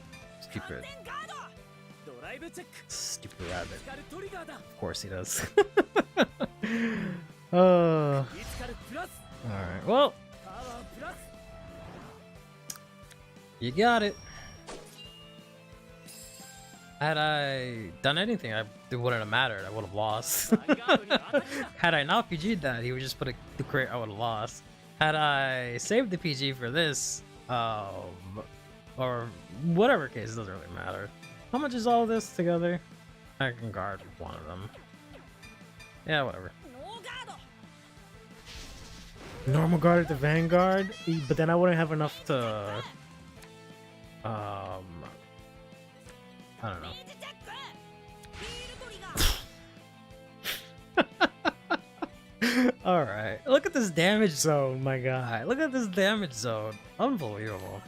Stupid rabbit. Of course he does. Alright, well. You got it. Had I done anything, it wouldn't have mattered. I would have lost. Had I not PG'd that, he would just put the crate. I would have lost. Had I saved the PG for this, or whatever case, it doesn't really matter. How much is all this together? I can guard one of them. Yeah, whatever. Normal guard at the Vanguard, but then I wouldn't have enough to. I don't know. Alright, look at this damage zone, my guy. Look at this damage zone. Unbelievable.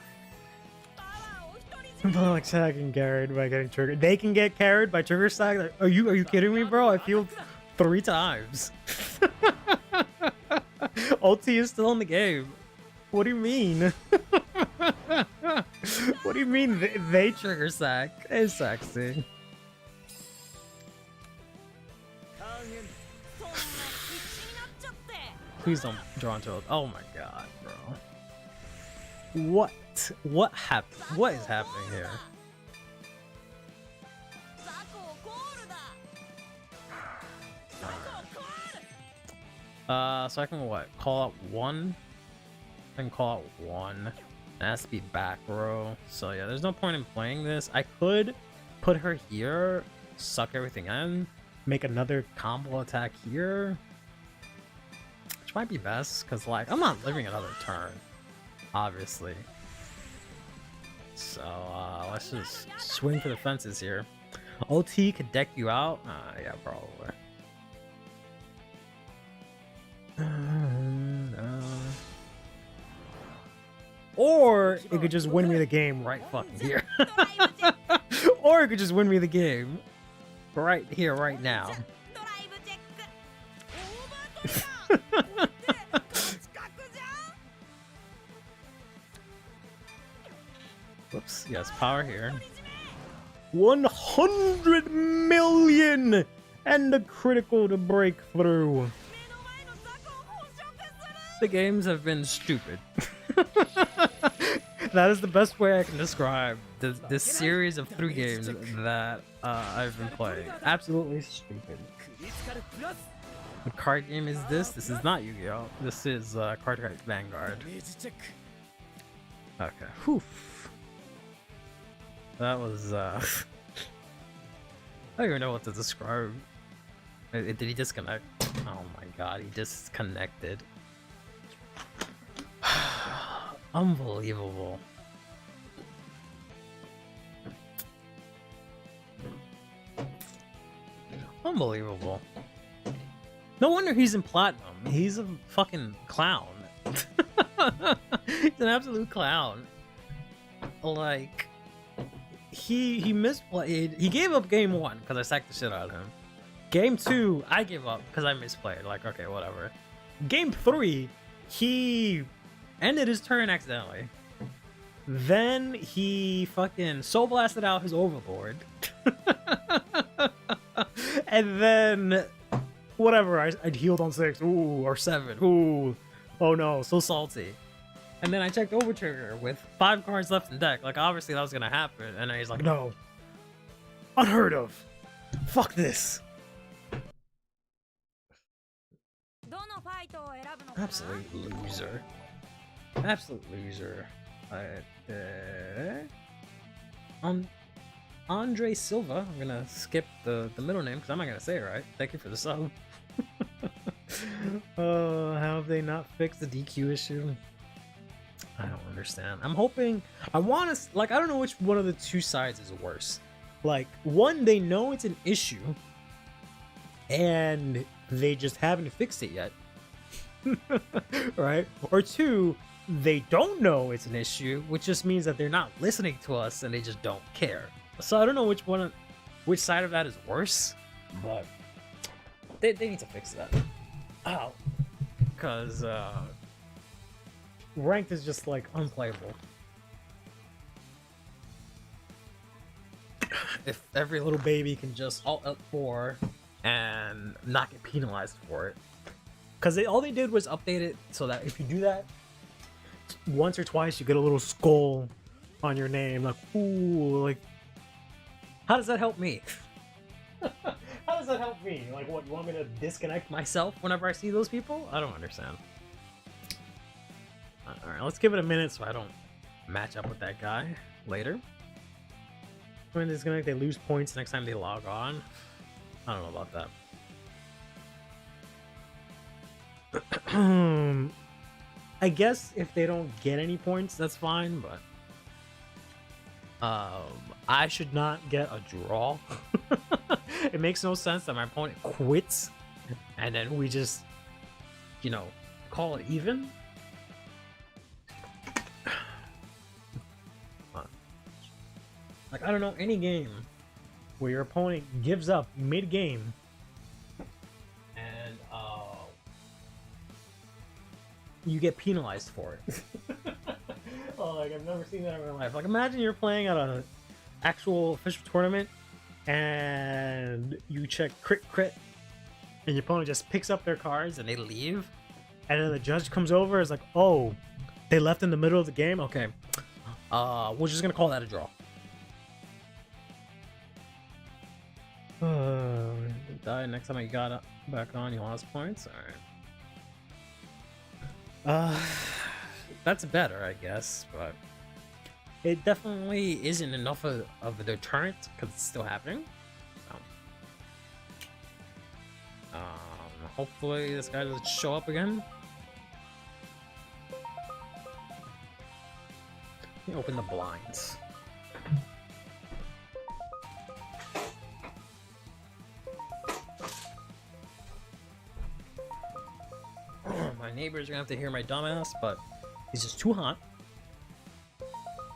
Like stacking carried by getting triggered. They can get carried by trigger stack? Like, are you kidding me, bro? I feel 3 times. Ulti is still in the game. What do you mean? What do you mean they trigger sack? It's sexy. Please don't draw into it. Oh my god, bro. What? What happened? What is happening here? So I can what? Call out 1? I can call out 1. It has to be back row. So yeah, there's no point in playing this. I could put her here, suck everything in, make another combo attack here. Which might be best, because like I'm not living another turn, obviously. So let's just swing for the fences here. OT could deck you out. Yeah, probably. Or it could just win me the game right fucking here. Or it could just win me the game right here, right now. Whoops, yes, power here. 100 million! And a critical to break through. The games have been stupid. That is the best way I can describe this series of 3 games that I've been playing. Absolutely stupid. What card game is this? This is not Yu-Gi-Oh! This is CurlyHairedVanguard. Okay. Whew. That was I don't even know what to describe. Did he disconnect? Oh my god, he disconnected. Unbelievable. Unbelievable. No wonder he's in platinum. He's a fucking clown. He's an absolute clown. Like, he misplayed. He gave up game 1 because I sacked the shit out of him. Game 2, I gave up because I misplayed. Like, okay, whatever. Game 3, he ended his turn accidentally. Then he fucking soul blasted out his overlord. And then whatever, I'd healed on 6, ooh, or 7, ooh, oh no, so salty. And then I checked over trigger with 5 cards left in deck, like obviously that was gonna happen, and then he's like, no, unheard of, fuck this. Absolute loser. Absolute loser. Andre Silva. I'm gonna skip the middle name because I'm not gonna say it right. Thank you for the sub. How have they not fixed the DQ issue? I don't understand. I'm hoping. I want to. Like, I don't know which one of the two sides is worse. Like, one, they know it's an issue, and they just haven't fixed it yet. Right? Or two, they don't know it's an issue, which just means that they're not listening to us and they just don't care. So I don't know which side of that is worse, but they need to fix that. Oh, because ranked is just like unplayable. If every little baby can just alt up 4 and not get penalized for it. Because all they did was update it so that if you do that once or twice, you get a little skull on your name. Like, ooh, like, how does that help me? How does that help me? Like, what, you want me to disconnect myself whenever I see those people? I don't understand. Alright, let's give it a minute so I don't match up with that guy later. When they disconnect, they lose points next time they log on. I don't know about that. I guess if they don't get any points, that's fine, but I should not get a draw. It makes no sense that my opponent quits and then we just, you know, call it even. Like, I don't know any game where your opponent gives up mid-game and you get penalized for it. Oh, like, I've never seen that in my life. Like, imagine you're playing at a actual official tournament and you check crit and your opponent just picks up their cards and they leave, and then the judge comes over and is like, oh, they left in the middle of the game? Okay, we're just gonna call that a draw. Die next time I got back on, you lost points? Alright. That's better, I guess, but it definitely isn't enough of a deterrent because it's still happening. So, hopefully this guy doesn't show up again. Let me open the blinds. My neighbors are gonna have to hear my dumbass, but he's just too hot.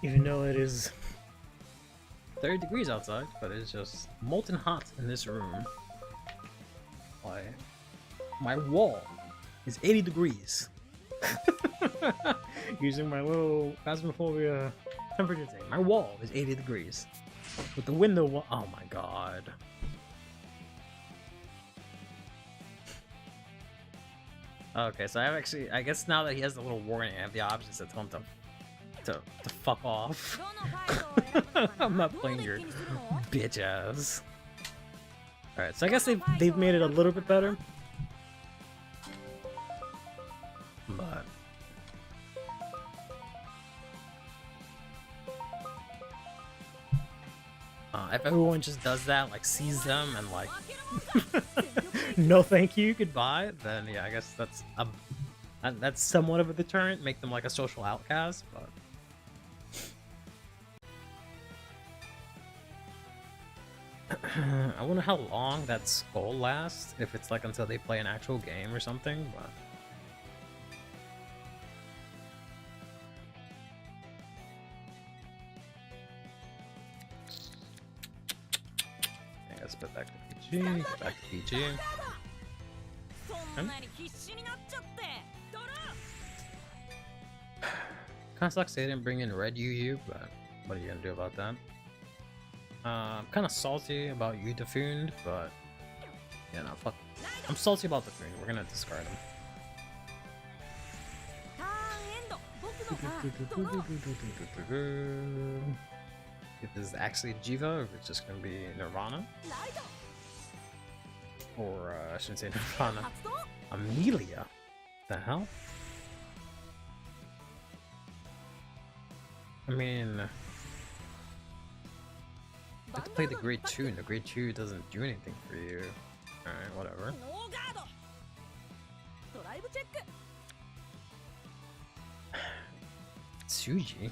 Even though it is 30 degrees outside, but it's just molten hot in this room. My wall is 80 degrees. Using my little Phasmophobia temperature thing. My wall is 80 degrees. With the window, oh my god. Okay, so I guess now that he has the little warning, I have the options to tell him to fuck off. I'm not playing your bitch ass. Alright, so I guess they've made it a little bit better. But if everyone just does that, like sees them and like no thank you, goodbye, then yeah, I guess that's somewhat of a deterrent, make them like a social outcast, but I wonder how long that skull lasts, if it's like until they play an actual game or something, but let's put back to PG, back to PG. Okay. Kind of sucks they didn't bring in red UU, but what are you gonna do about that? I'm kind of salty about you Defoond, but yeah, no, fuck. I'm salty about Defoond. We're gonna discard him. If this is actually Jiva, or if it's just gonna be Nirvana. Or, I shouldn't say Nirvana. Amelia? The hell? I mean... You have to play the Grade 2, and the Grade 2 doesn't do anything for you. Alright, whatever. Tsuji?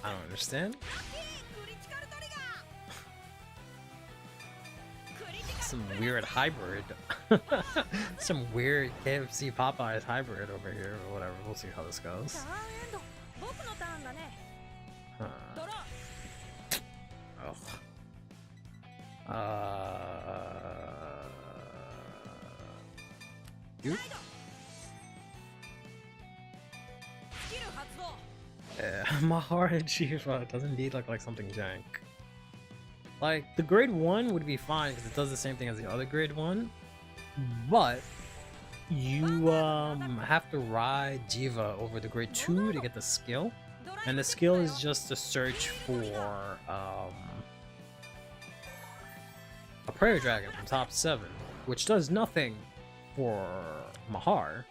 I don't understand. Some weird hybrid. Some weird KFC Popeyes hybrid over here, or whatever. We'll see how this goes. Huh. You? Yeah, my heart Jiva does indeed look like something jank. Like, the grade 1 would be fine because it does the same thing as the other grade 1, but you have to ride Jiva over the grade 2 to get the skill, and the skill is just to search for a prayer dragon from top 7, which does nothing for Mahar.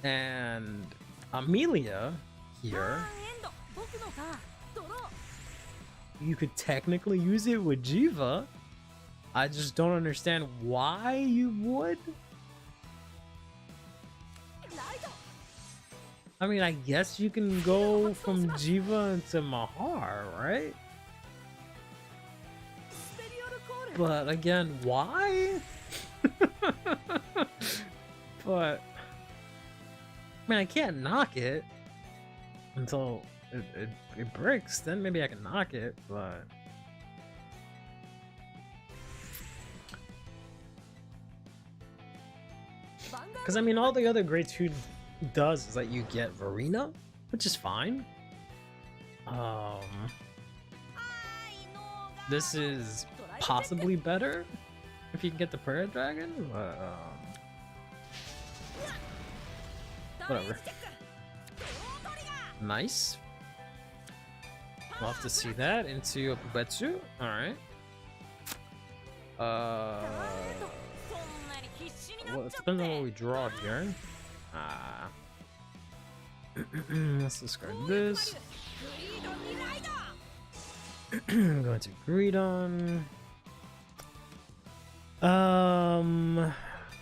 And Amelia here, you could technically use it with Jiva. I just don't understand why you would. I mean, I guess you can go from Jiva into Mahar, right? But again, why? But I mean, I can't knock it until it breaks. Then maybe I can knock it, but because I mean, all the other grade 2 does is that you get Verena, which is fine. This is possibly better if you can get the prayer dragon, but whatever. Nice. We'll have to see that into a Bubetsu. Alright. Well, it depends on what we draw here. Let's discard this. Go to Greedon.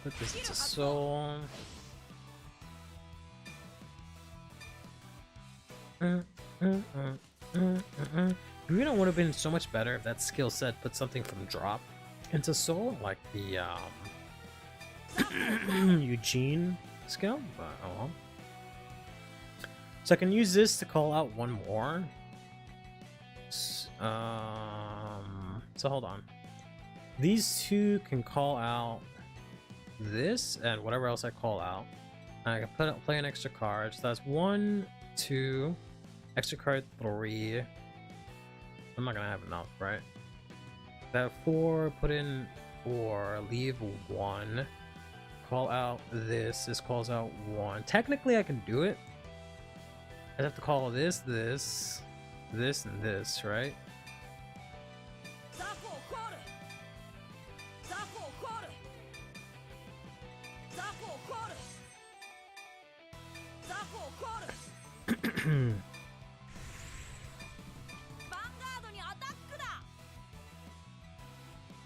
Put this into Soul. Greedon would have been so much better if that skill set put something from drop into Soul, like the Eugene skill, but oh well. So I can use this to call out one more. So hold on. These two can call out this and whatever else I call out. And I can play an extra card. So that's 1, 2, extra card 3. I'm not gonna have enough, right? That 4, put in 4, leave 1. Call out this. This calls out 1. Technically, I can do it. I'd have to call this, this, this, and this, right?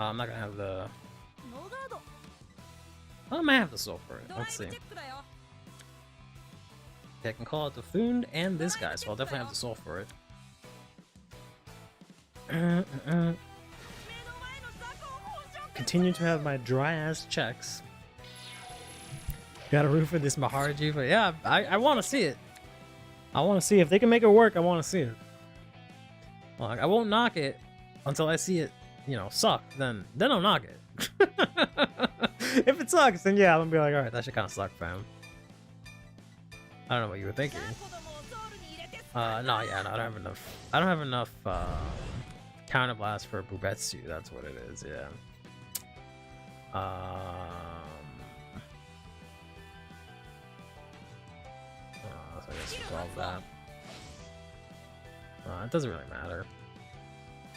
I'm not gonna have the... I might have the soul for it. Let's see. Okay, I can call out the Foond and this guy, so I'll definitely have the soul for it. Continue to have my dry ass checks. Got a root for this Maharaji, but yeah, I want to see it. I want to see if they can make it work. I want to see it. Well, I won't knock it until I see it, you know, suck. Then I'll knock it. If it sucks, then yeah, I'm gonna be like, alright, that should kind of suck, fam. I don't know what you were thinking. No, yeah, no, I don't have enough. I don't have enough counterblast for Bubetsu. That's what it is. Yeah. So I guess resolve that. It doesn't really matter.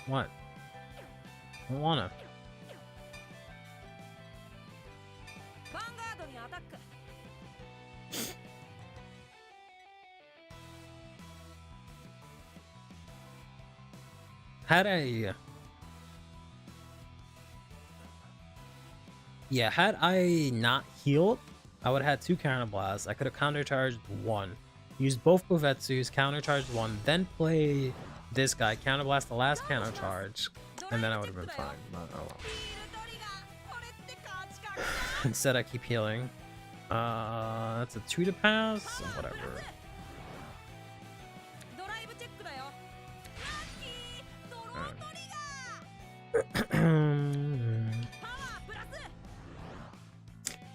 What? I don't wanna. Had I not healed, I would have had 2 counter blasts. I could have countercharged 1, used both Buvetsus, countercharged 1, then play this guy, counterblast the last countercharge, and then I would have been fine. But oh well. Instead, I keep healing. That's a 2 to pass. Whatever.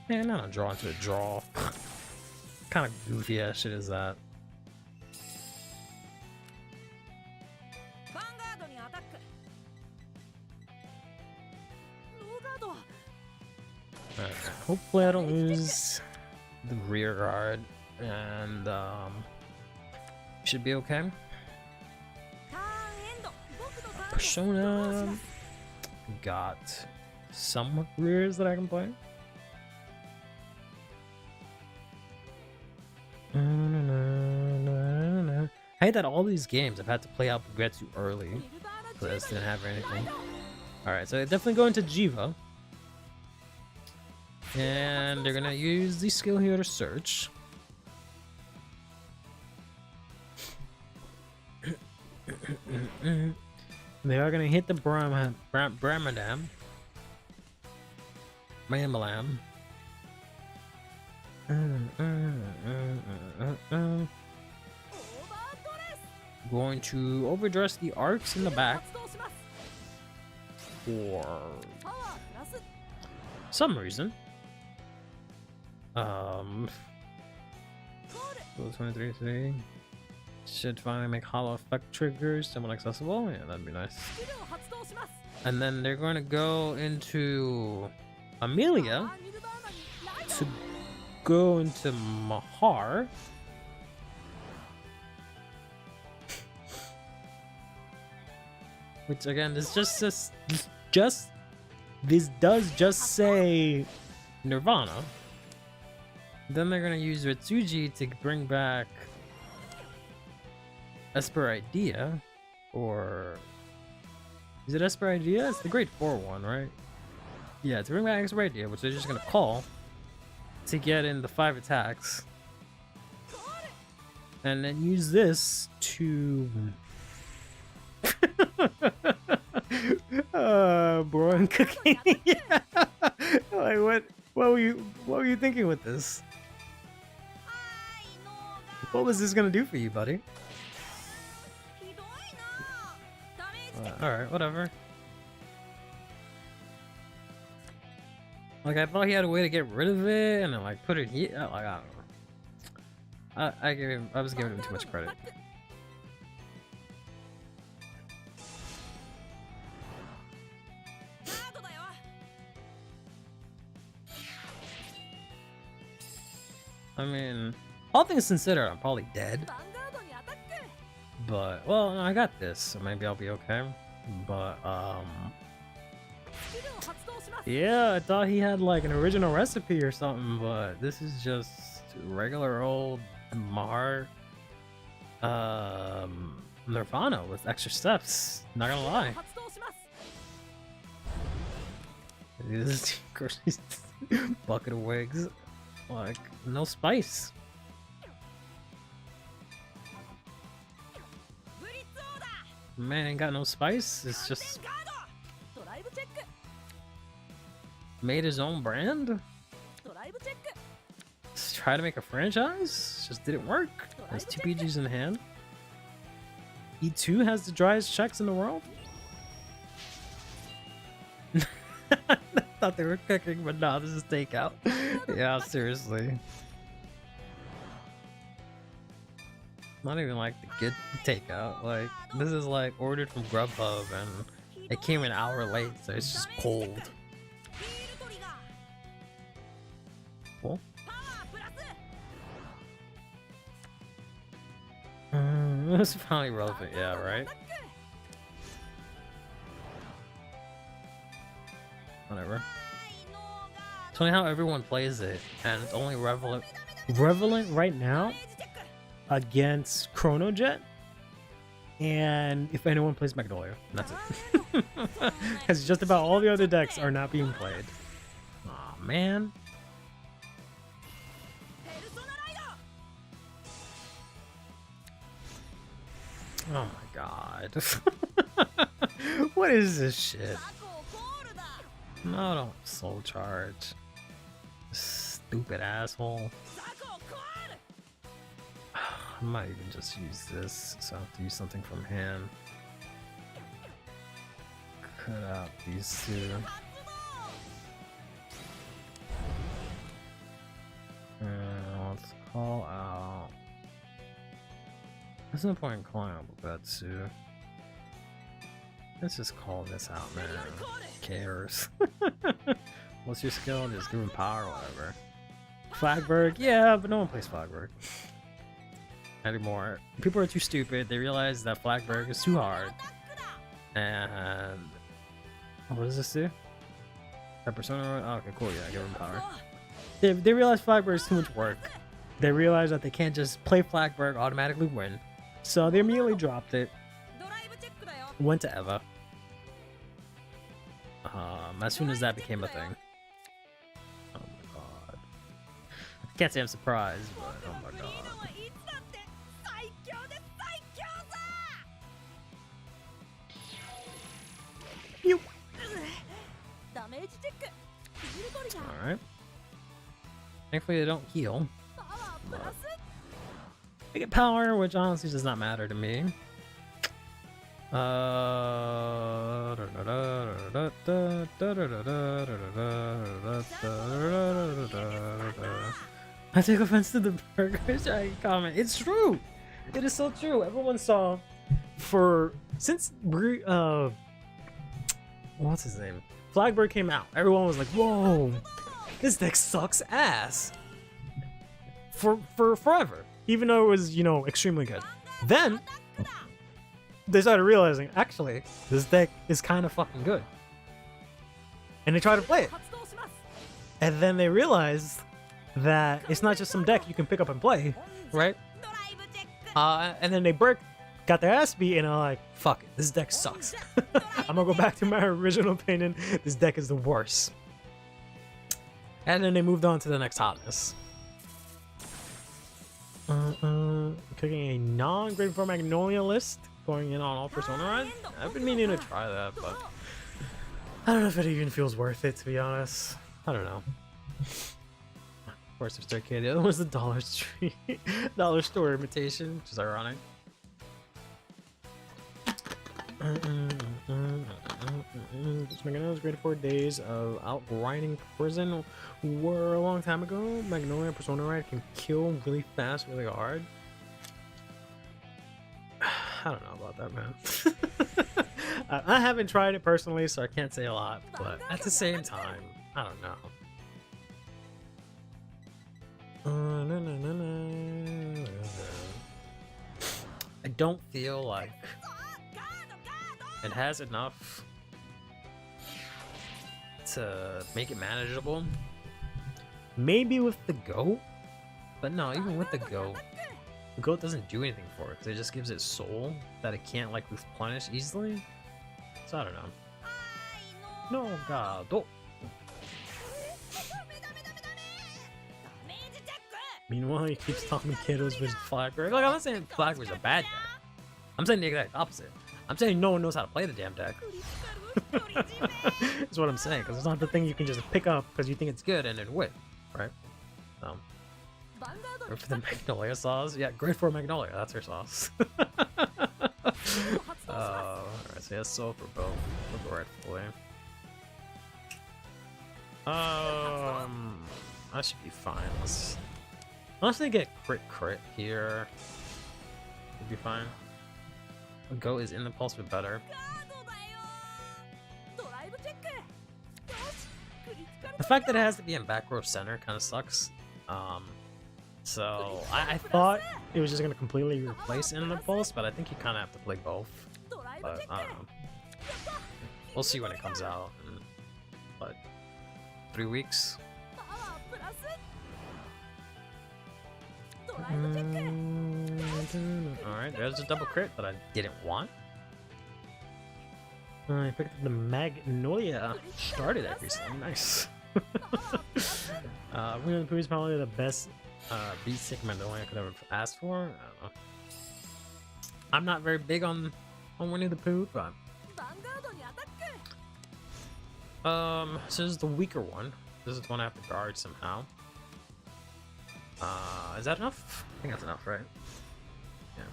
Man, not a draw into a draw. Kind of goofy ass shit is that? Okay. Hopefully I don't lose the rear guard, and should be okay. Persona got some rears that I can play. I hate that all these games I've had to play out Bugetsu early, so I just didn't have anything. Alright, so definitely go into Jiva. And they're gonna use the skill here to search. They are gonna hit the Brahmadam. Mamalam. Going to overdress the arcs in the back for some reason. 23 should finally make hollow effect triggers somewhat accessible. Yeah, that'd be nice. And then they're going to go into Amelia to go into Mahar. Which again, this does just say Nirvana. Then they're gonna use Ritsuji to bring back Esper Idea, or is it Esper Idea? It's the Grade 4 one, right? Yeah, to bring back Esper Idea, which they're just gonna call to get in the 5 attacks, and then use this to bro, and cooking. Yeah. Like what were you thinking with this? What was this gonna do for you, buddy? Alright, whatever. Like, I thought he had a way to get rid of it and then like put it here. Like, I don't know. I was giving him too much credit. I mean, all things considered, I'm probably dead. But, well, I got this, so maybe I'll be okay. But, yeah, I thought he had like an original recipe or something, but this is just regular old Mahar Nirvana with extra steps. Not gonna lie. This is bucket of wigs. Like, no spice. Man ain't got no spice. It's just made his own brand. Just try to make a franchise. Just didn't work. Has 2 PGs in hand. E2 has the driest checks in the world. thought they were cooking, but no, this is takeout. Yeah, seriously. Not even like the good takeout. Like, this is like ordered from Grubhub and it came an hour late, so it's just cold. Cool. It's finally relevant, yeah, right? Whatever. It's funny how everyone plays it, and it's only relevant right now against Chronojet, and if anyone plays Magnolia, that's it. Because just about all the other decks are not being played. Aw, man. Oh my god. What is this shit? No, don't soul charge. Stupid asshole. I might even just use this, so I have to use something from hand. Cut out these two. And let's call out. There's no point in calling out Bubetsu. Let's just call this out, man. Who cares? What's your skill? Just give him power or whatever. Flagberg? Yeah, but no one plays Flagberg anymore. People are too stupid. They realize that Flagberg is too hard. And what does this do? That persona? Oh, okay, cool. Yeah, give him power. They realize Flagberg is too much work. They realize that they can't just play Flagberg, automatically win. So they immediately dropped it. Went to Eva. As soon as that became a thing. Oh my god. I can't say I'm surprised, but oh my god. You. Alright. Thankfully they don't heal. They get power, which honestly does not matter to me. I take offense to the burger giant comment. It's true. It is so true. Everyone saw since what's his name? Flagberg came out. Everyone was like, "Whoa, this deck sucks ass." For forever, even though it was, you know, extremely good. Then they started realizing, actually, this deck is kind of fucking good. And they tried to play it. And then they realized that it's not just some deck you can pick up and play, right? And then they got their ass beat and are like, fuck it, this deck sucks. I'm gonna go back to my original opinion. This deck is the worst. And then they moved on to the next hotness. Cooking a non-grade 4 Magnolia list. Going in on all Persona rides. I've been meaning to try that, but I don't know if it even feels worth it, to be honest. I don't know. Of course, there's Arcade. The other one's the Dollar Store imitation, which is ironic. Magnolia's grade 4 days of out grinding prison were a long time ago. Magnolia Persona ride can kill really fast, really hard. I don't know about that, man. I haven't tried it personally, so I can't say a lot, but at the same time, I don't know. I don't feel like it has enough to make it manageable. Maybe with the GOAT, but no, even with the GOAT. The GOAT doesn't do anything for it, because it just gives it soul that it can't like replenish easily. So I don't know. No god. Oh. Meanwhile, he keeps talking kiddos with Flagberg. Like, I'm not saying Flagberg's a bad deck. I'm saying the exact opposite. I'm saying no one knows how to play the damn deck. That's what I'm saying, because it's not the thing you can just pick up because you think it's good and then win, right? So. Or for the Magnolia sauce? Yeah, grade 4 Magnolia, that's her sauce. Alright, so he has soul for both, rightfully. I should be fine. Unless they get crit here, we'll be fine. Go is in the pulse, but better. The fact that it has to be in back row center kind of sucks. So I thought it was just gonna completely replace in the pulse, but I think you kind of have to play both. But I don't know. We'll see when it comes out. But 3 weeks. Alright, there's a double crit that I didn't want. I picked up the Magnolia. Started it recently. Nice. Winnie the Pooh is probably the best beat stick Magnolia I could ever ask for. I don't know. I'm not very big on Winnie the Pooh, but so this is the weaker one. This is the one I have to guard somehow. Is that enough? I think that's enough, right? Yeah.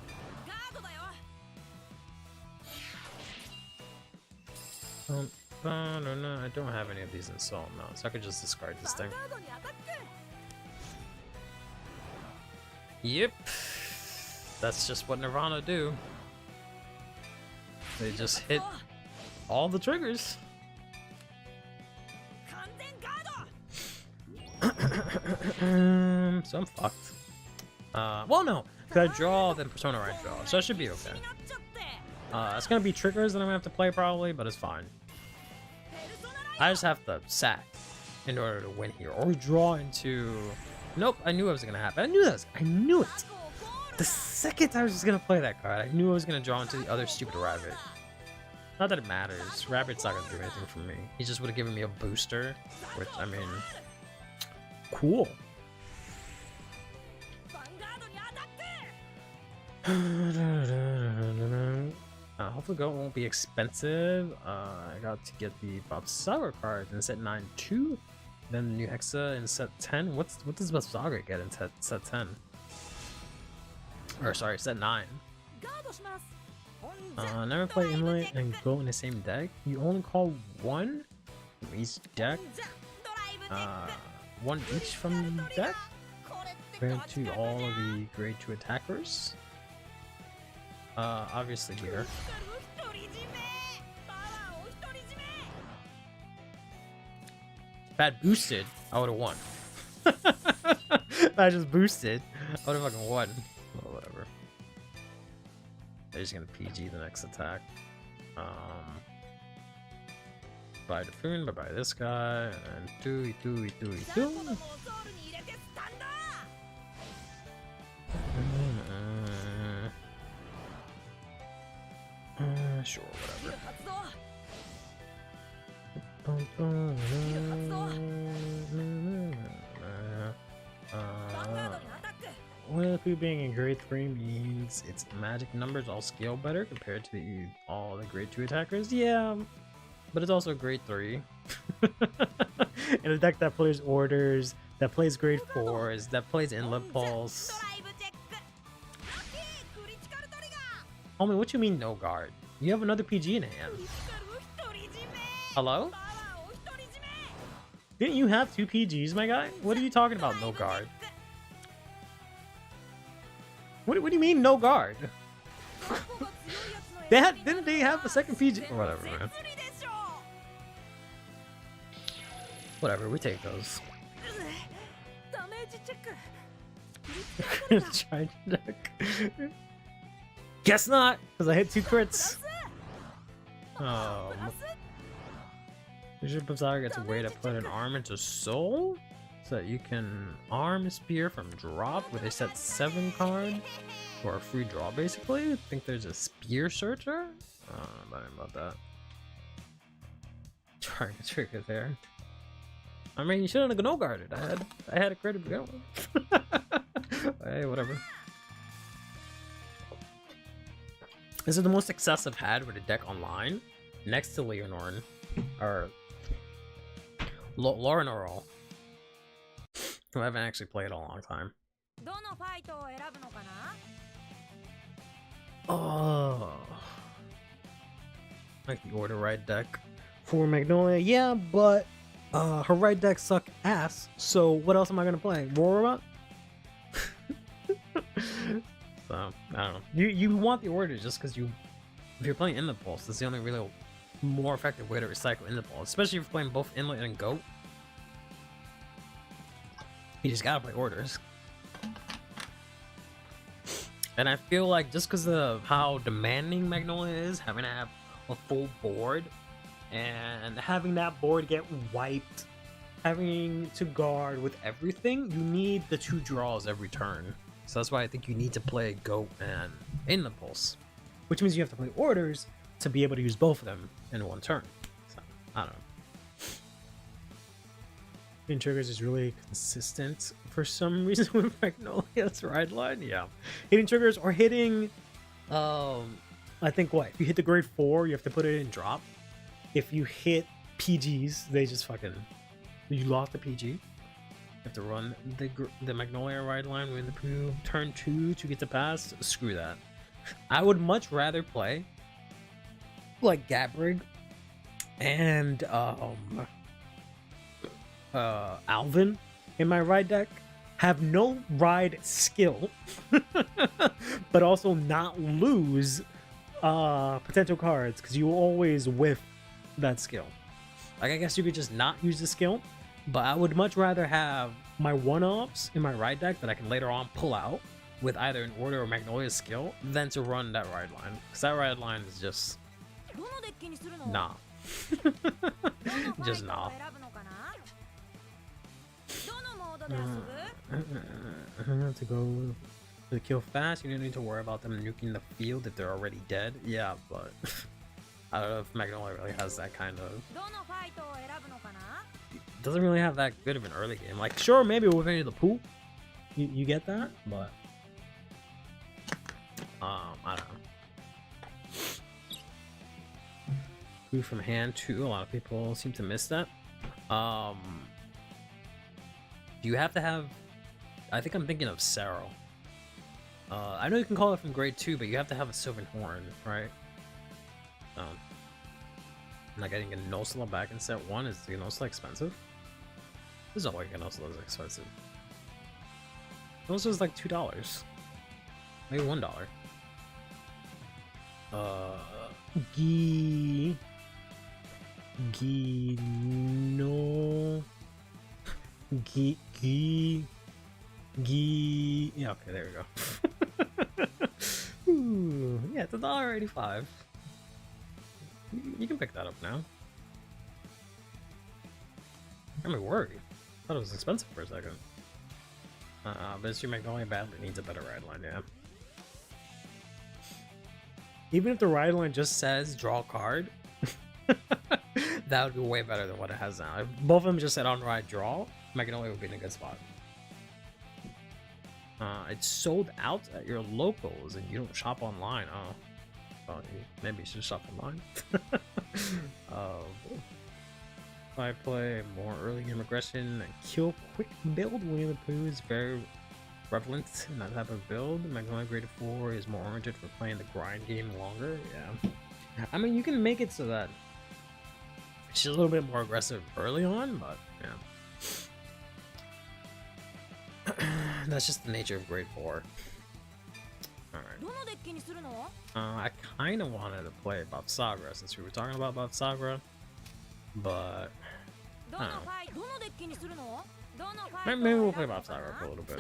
No, I don't have any of these in soul now, so I could just discard this thing. Yep. That's just what Nirvana do. They just hit all the triggers. So I'm fucked. Well, no, because I draw, then Persona I draw, so I should be okay. It's gonna be triggers that I'm gonna have to play probably, but it's fine. I just have to sack in order to win here, or draw into. Nope, I knew it was gonna happen. I knew it. The second I was just gonna play that card, I knew I was gonna draw into the other stupid rabbit. Not that it matters. Rabbit's not gonna do anything for me. He just would have given me a booster, which I mean, cool. Hopefully Go won't be expensive. I got to get the Babsaga card in set 9-2, then the new Hexa in set 10. What does Babsaga get in set 10? Or sorry, set 9. Never play Inlet and Go in the same deck. You only call one from each deck. One each from the deck. Compared to all of the grade 2 attackers. Obviously here. If I had boosted, I would have won. If I just boosted, I would have fucking won. Well, whatever. They're just gonna PG the next attack. Bye Typhoon, bye this guy, and dooey. Sure, whatever. Winnie the Pooh being in grade 3 means its magic numbers all scale better compared to all the grade 2 attackers. Yeah, but it's also grade 3. In a deck that plays orders, that plays grade 4s, that plays Inlet Pulse. Homie, what you mean no guard? You have another PG in hand. Hello? Didn't you have 2 PGs, my guy? What are you talking about, no guard? What do you mean, no guard? Didn't they have a second PG? Or whatever, man. Whatever, we take those. Charge deck. Guess not, because I hit 2 crits. Bishop of Saga gets a way to put an arm into soul, so that you can arm a spear from drop with a set 7 card, or a free draw basically. I think there's a spear searcher. I don't know about that. Trying to trigger there. I mean, you shouldn't have no guarded. I had a credit to go. Hey, whatever. This is the most success I've had with a deck online, next to Leonorn, or Lauren, who I haven't actually played in a long time. Oh, like the Order Ride deck for Magnolia, yeah, but her right deck suck ass. So what else am I gonna play? War Robot? So I don't know. You want the orders just because if you're playing Inlet Pulse, that's the only really more effective way to recycle Inlet Pulse, especially if you're playing both Inlet and Goat. You just gotta play orders. And I feel like just because of how demanding Magnolia is, having to have a full board and having that board get wiped, having to guard with everything, you need the 2 draws every turn. So that's why I think you need to play Goat and Inlet Pulse, which means you have to play orders to be able to use both of them in one turn. So I don't know. Hitting triggers is really consistent for some reason with Magnolia's ride line. Yeah, hitting triggers or hitting, I think what if you hit the grade 4, you have to put it in drop. If you hit PGs, they just fucking you lost the PG. You have to run the Magnolia ride line with the Pooh turn 2 to get the pass. Screw that. I would much rather play like Gabrig and Alvin in my ride deck, have no ride skill, but also not lose potential cards because you always whiff that skill. Like I guess you could just not use the skill, but I would much rather have my one-offs in my ride deck that I can later on pull out with either an order or Magnolia skill than to run that ride line, because that ride line is just nah. Just nah. To go to kill fast, you don't need to worry about them nuking the field if they're already dead. Yeah, but I don't know if Magnolia really has that kind of. Doesn't really have that good of an early game. Like, sure, maybe with Winnie the Pooh, you get that, but I don't know. Move from hand too. A lot of people seem to miss that. Do you have to have? I think I'm thinking of Sarrow. I know you can call it from grade 2, but you have to have a Sylvan Horn, right? Like getting a Nosla back in set 1 is the Nosla expensive? There's no way a Nosla is expensive. Nosla is like $2, maybe $1. Yeah, okay, there we go. Ooh, yeah, it's $1.85. You can pick that up now. I'm worried. I thought it was expensive for a second. But it's your Magnolia badly needs a better ride line, yeah. Even if the ride line just says draw a card, that would be way better than what it has now. If both of them just said on ride draw, Magnolia would be in a good spot. It's sold out at your locals and you don't shop online. Oh, maybe you should shop online. If I play more early game aggression and kill quick build, Winnie the Pooh is very prevalent in that type of build. Magnolia grade 4 is more oriented for playing the grind game longer. Yeah, I mean you can make it so that she's a little bit more aggressive early on, but yeah. That's just the nature of grade 4. Alright. I kind of wanted to play Bapsagra since we were talking about Bapsagra, but I don't know. Maybe we'll play Bapsagra for a little bit.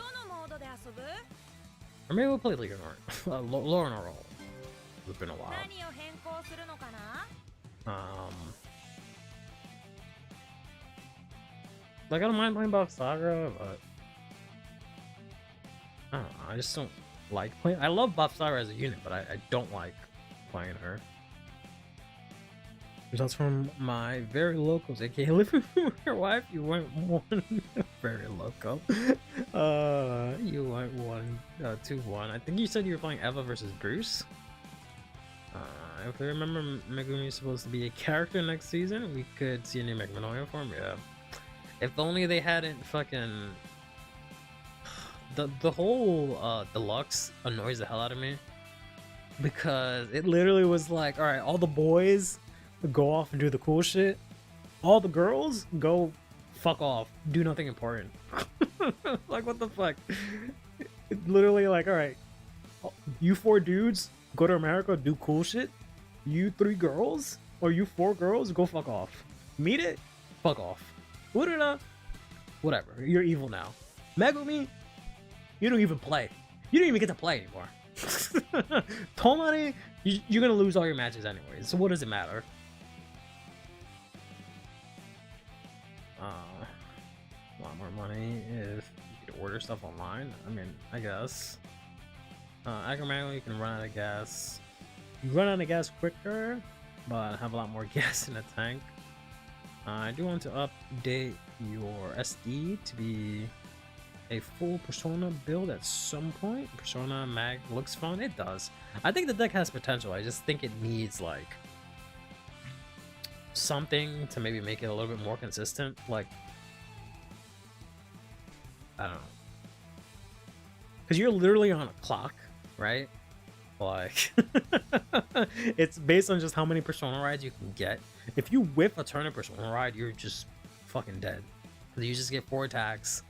Or maybe we'll play League of Lorna Roll. It's been a while. Like I don't mind playing Bapsagra, but I don't know, I just don't like playing. I love Bapsagra as a unit, but I don't like playing her. Results from my very locals, aka living with your wife. You went 1 very local. You went 2-1. I think you said you were playing Eva versus Bruce. If I remember, Megumi is supposed to be a character next season. We could see a new Magnolia form. Yeah. If only they hadn't fucking. The whole deluxe annoys the hell out of me because it literally was like, all right, all the boys go off and do the cool shit, all the girls go fuck off, do nothing important. Like, what the fuck? It's literally like, all right, you 4 dudes go to America, do cool shit. You 3 girls, or you 4 girls, go fuck off. Meet it, fuck off. Urara, whatever. You're evil now. Megumi, you don't even play. You don't even get to play anymore. Tomari, you're gonna lose all your matches anyways. So what does it matter? A lot more money if you can order stuff online. I mean, I guess. Agro you can run out of gas. You run out of gas quicker, but have a lot more gas in the tank. I do want to update your SD to be a full Persona build at some point. Persona Mag looks fun. It does. I think the deck has potential. I just think it needs like something to maybe make it a little bit more consistent. Like, I don't know. Because you're literally on a clock, right? Like, it's based on just how many Persona rides you can get. If you whiff a turn of Persona ride, you're just fucking dead. You just get 4 attacks,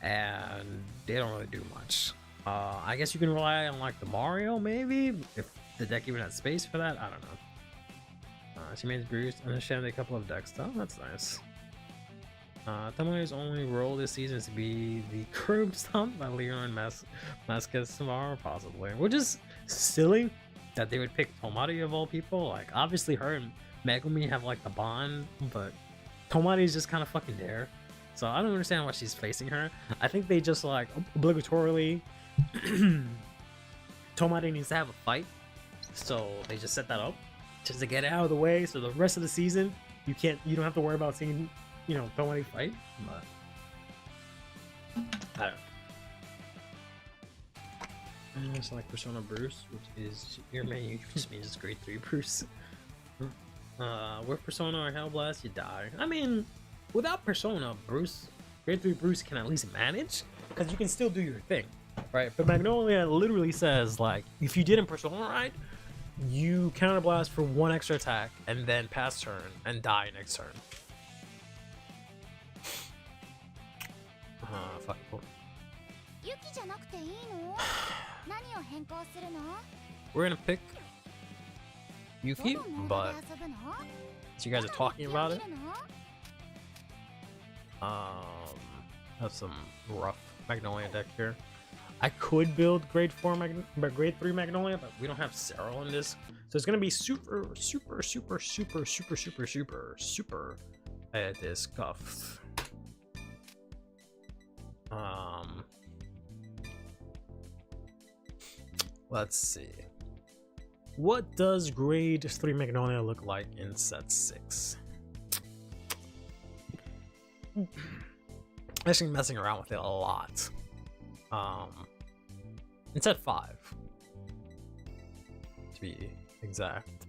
and they don't really do much. I guess you can rely on like the Mario, maybe, if the deck even has space for that. I don't know. She made Bruce understand a couple of decks though. That's nice. Tomari's only role this season is to be the curb stomp by Leon Masquez tomorrow, possibly. Which is silly that they would pick Tomari of all people. Like, obviously her and Megumi have like the bond, but Tomari's just kind of fucking there. So I don't understand why she's facing her. I think they just like obligatorily Tomari needs to have a fight, so they just set that up just to get it out of the way. So the rest of the season, you don't have to worry about seeing, you know, Tomari fight. But I don't know. It's like Persona Bruce, which is your menu, just means it's grade 3 Bruce. With Persona or Hellblast, you die. I mean, without Persona, Bruce, grade 3 Bruce can at least manage, because you can still do your thing, right? But Magnolia literally says, like, if you didn't Persona ride, you counterblast for 1 extra attack, and then pass turn, and die next turn. Fuck. We're gonna pick Yuki, but so you guys are talking about it. That's some rough Magnolia deck here. I could build grade 3 Magnolia, but we don't have Cyril in this, so it's gonna be super discussed. Let's see. What does grade 3 Magnolia look like in set 6? Actually messing around with it a lot. In set 5, to be exact.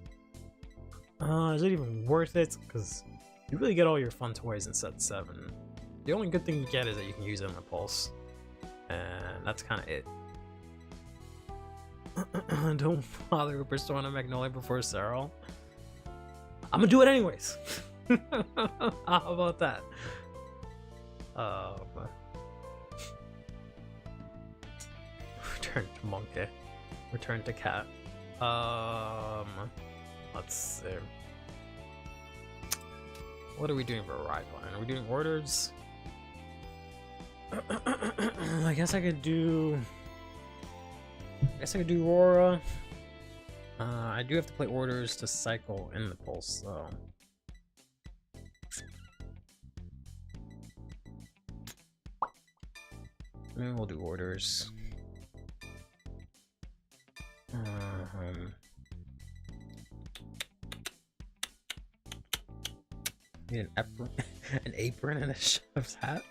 Is it even worth it? Because you really get all your fun toys in set 7. The only good thing you get is that you can use it in the pulse, and that's kind of it. Don't bother with Persona Magnolia before Cyril. I'm gonna do it anyways. How about that? Return to monkey. Return to cat. Let's see. What are we doing for a ride line? Are we doing orders? I guess I could do Aurora. I do have to play orders to cycle in the pulse, though. Maybe we'll do orders. Need an apron and a chef's hat.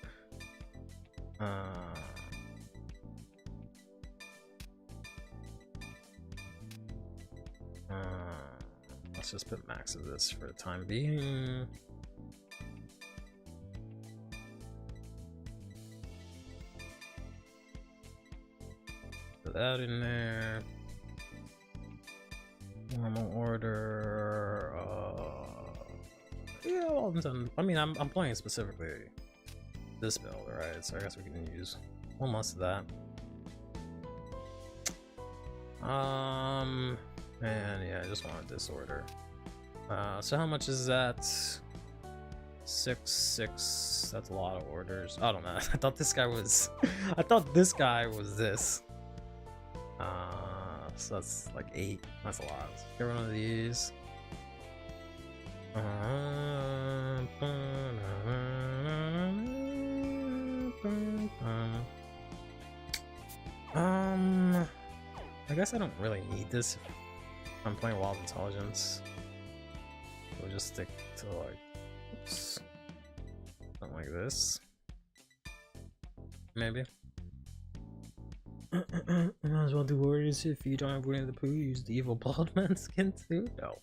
Let's just put max of this for the time being. Put that in there. Normal order. Yeah, well, I mean, I'm playing specifically this build, right? So I guess we can use almost that. And yeah, I just wanted disorder. So how much is that? 6. That's a lot of orders. I don't know. I thought this guy was I thought this guy was this. So that's like 8. That's a lot. Let's get one of these. I guess I don't really need this if I'm playing Wild Intelligence. We'll just stick to like, oops, something like this. Maybe. Might as well do orders if you don't have Winnie the Pooh. Use the evil bald man skin too. No,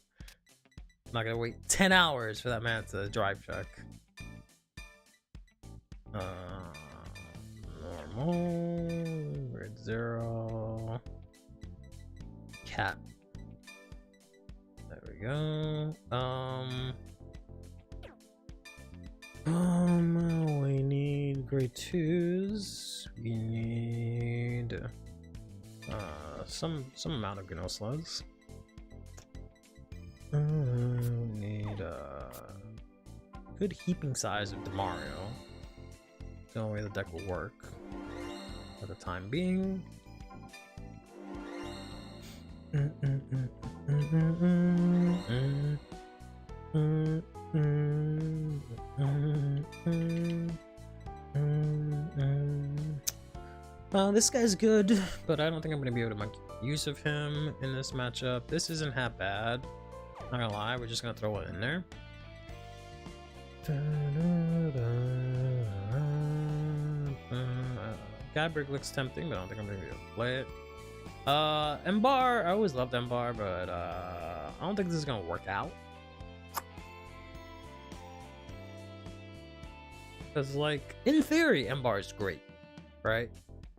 I'm not gonna wait 10 hours for that man to drive check. Normal. Red 0. Cat. There we go. We need grade 2s. We need some amount of Gno slugs. We need good heaping size of Demario. The only way the deck will work for the time being. This guy's good, but I don't think I'm gonna be able to make use of him in this matchup. This isn't that bad. Not gonna lie, we're just gonna throw it in there. Guybrig looks tempting, but I don't think I'm gonna be able to play it. Embar, I always loved Embar, but I don't think this is gonna work out. Because, like, in theory, Embar is great, right?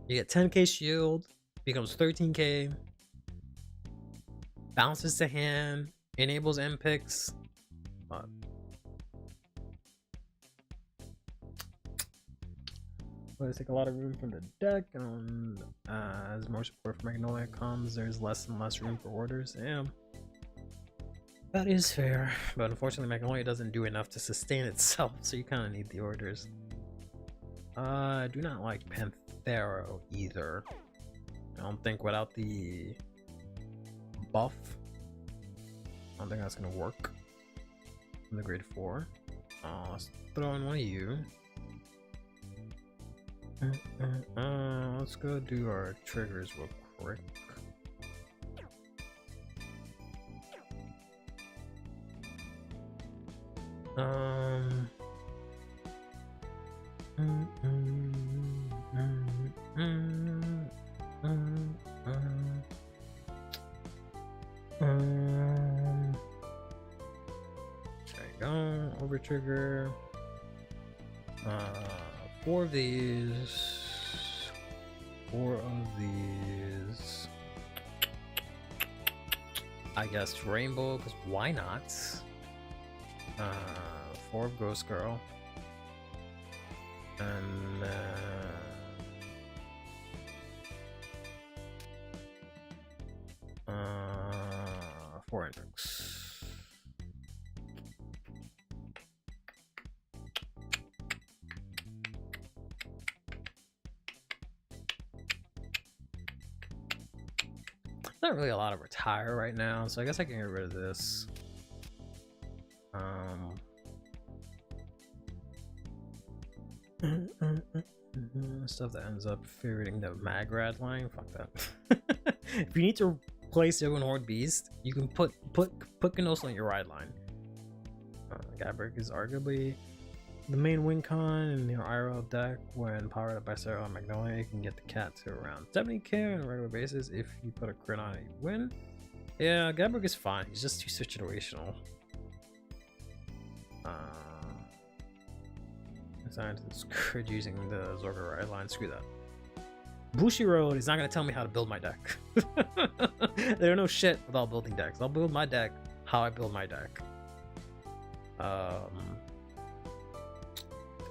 You get 10k shield, becomes 13k, bounces to hand, enables M picks. But I take a lot of room from the deck, and as more support for Magnolia comes, there's less and less room for orders. Yeah, that is fair, but unfortunately Magnolia doesn't do enough to sustain itself, so you kind of need the orders. I do not like Panthero either. I don't think without the buff, I don't think that's gonna work in the grade 4. Let's throw in one of you. Let's go do our triggers real quick. There you go, over trigger. 4 of these. 4 of these. I guess rainbow, because why not? 4 of Ghost Girl. And 4 Intrix. Not really a lot of retire right now, so I guess I can get rid of this. Stuff that ends up favoriting the Magrad line. Fuck that. If you need to play Silver Horde Beast, you can put Gnosil on your ride line. Guybrig is arguably the main win con in your IRL deck. When powered up by Sarah and Magnolia, you can get the cat to around 70k on a regular basis. If you put a crit on it, you win. Yeah, Guybrig is fine. He's just too situational. Decided to discourage using the Zorga ride line. Screw that. Bushiroad is not going to tell me how to build my deck. They don't know shit about building decks. I'll build my deck how I build my deck.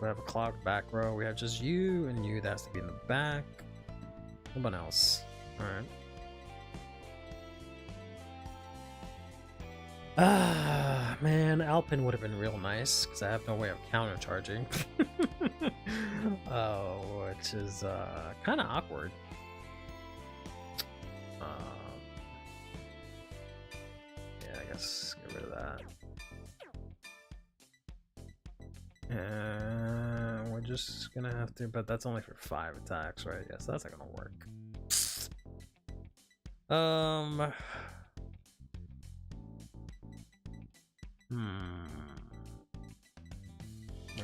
We have a clogged back row. We have just you and you that has to be in the back. No one else. Alright. Ah, man, Alpin would have been real nice because I have no way of counter charging. Oh, which is kind of awkward. Yeah, I guess get rid of that. And we're just gonna have to, but that's only for 5 attacks, right? Yes, that's not gonna work. I'm gonna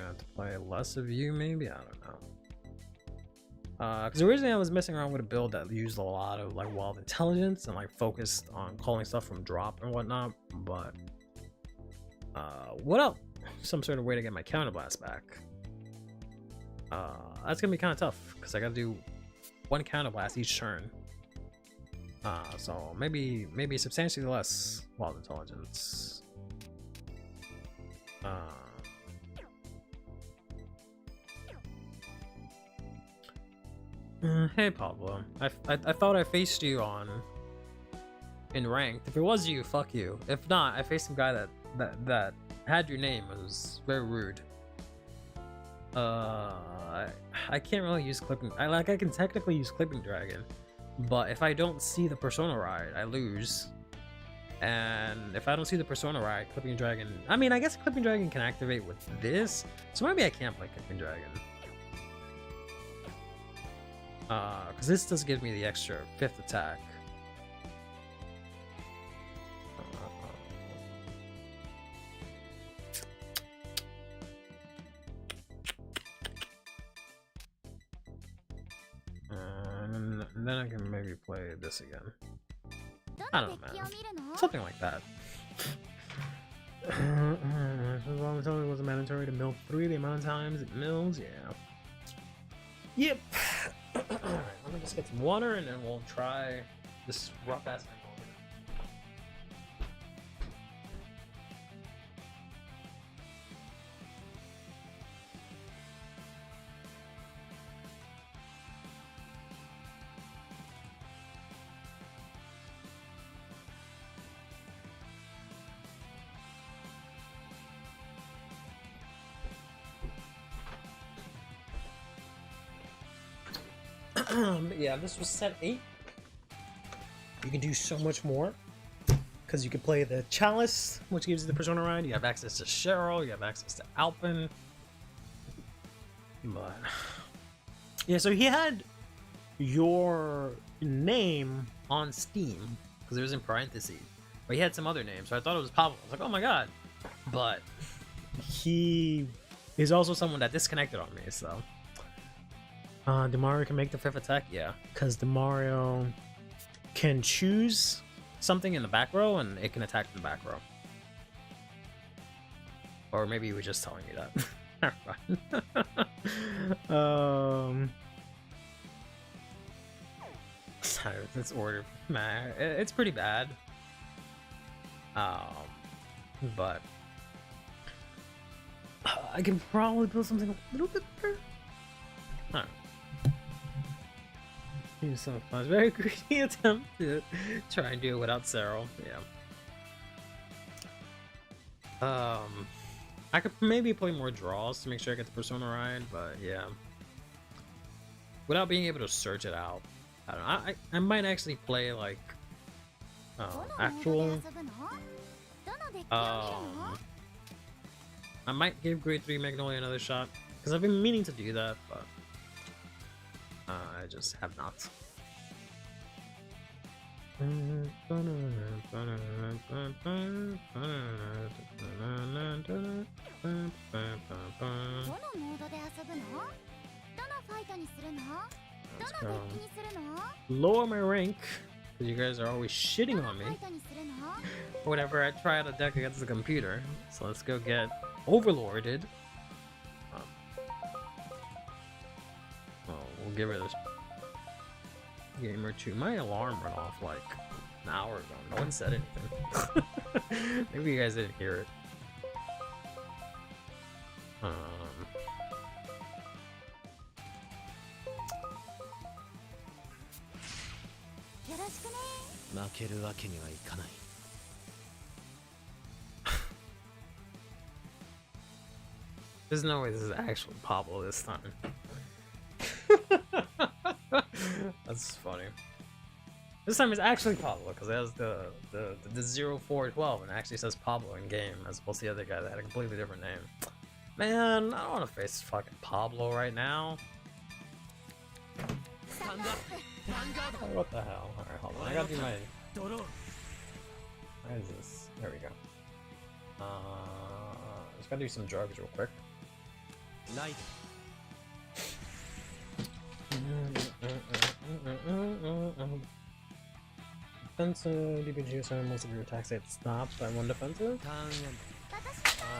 have to play less of you, maybe? I don't know. Because originally I was messing around with a build that used a lot of like wild intelligence and like focused on calling stuff from drop and whatnot, but what up? Some sort of way to get my counterblast back. That's gonna be kind of tough because I gotta do 1 counterblast each turn. So maybe substantially less wild intelligence. Hey Pablo, I thought I faced you in ranked. If it was you, fuck you. If not, I faced some guy that had your name. It was very rude. I can't really use clipping. I can technically use clipping dragon, but if I don't see the persona ride, I lose. And if I don't see the persona ride, clipping dragon. I mean, I guess clipping dragon can activate with this, so maybe I can't play clipping dragon. Because this does give me the extra 5th attack. And then I can maybe play this again. I don't know, man. Something like that. It was mandatory to mill 3 the amount of times it mills, yeah. Yep. Alright, let me just get some water and then we'll try this rough ass yeah, this was set 8. You can do so much more because you can play the Chalice, which gives you the persona ride. You have access to Cheryl, you have access to Alpin. But yeah, so he had your name on Steam because it was in parentheses, but he had some other names, so I thought it was Pablo. I was like, oh my god, but he is also someone that disconnected on me, so. Demario can make the 5th attack? Yeah, because Demario can choose something in the back row and it can attack the back row. Or maybe he was just telling me that. Sorry, this order, man, it's pretty bad. But I can probably build something a little bit better. I don't know. So it was a very greedy attempt to try and do it without Cyril. Yeah. I could maybe play more draws to make sure I get the persona ride, but yeah. Without being able to search it out, I don't know. I might actually play like actual. I might give Grade 3 Magnolia another shot because I've been meaning to do that, but. I just have not. Let's go. Lower my rank, because you guys are always shitting on me whenever I try out a deck against the computer. So let's go get Overlorded. We'll give her this game or two. My alarm went off like an hour ago. No one said anything. Maybe you guys didn't hear it. 負けるわけにはいかない。 There's no way this is actually Pablo this time. That's funny. This time it's actually Pablo because it has the 0412 and it actually says Pablo in game as opposed to the other guy that had a completely different name. Man, I don't want to face fucking Pablo right now. Oh, what the hell? Alright, hold on. I gotta do my... Where is this? There we go. Just gotta do some drugs real quick. Light. Defensive, DBG07, most of your attacks hit stops by one defensive.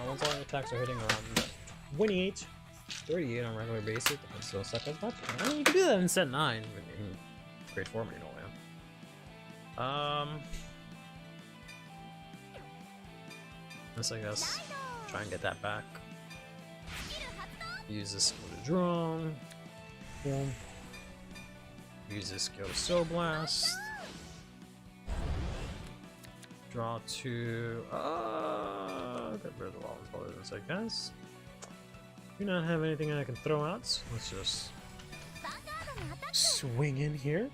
Once all your attacks are hitting around 28, 38 on a regular basis, and so suck as that. I mean, you can do that in set 9 in grade 4 when you know let's, I guess, try and get that back. Use this skill to draw. Use this skill to Soul Blast. Draw 2. Get rid of all intelligence, I guess. Do not have anything I can throw out, so let's just swing in here.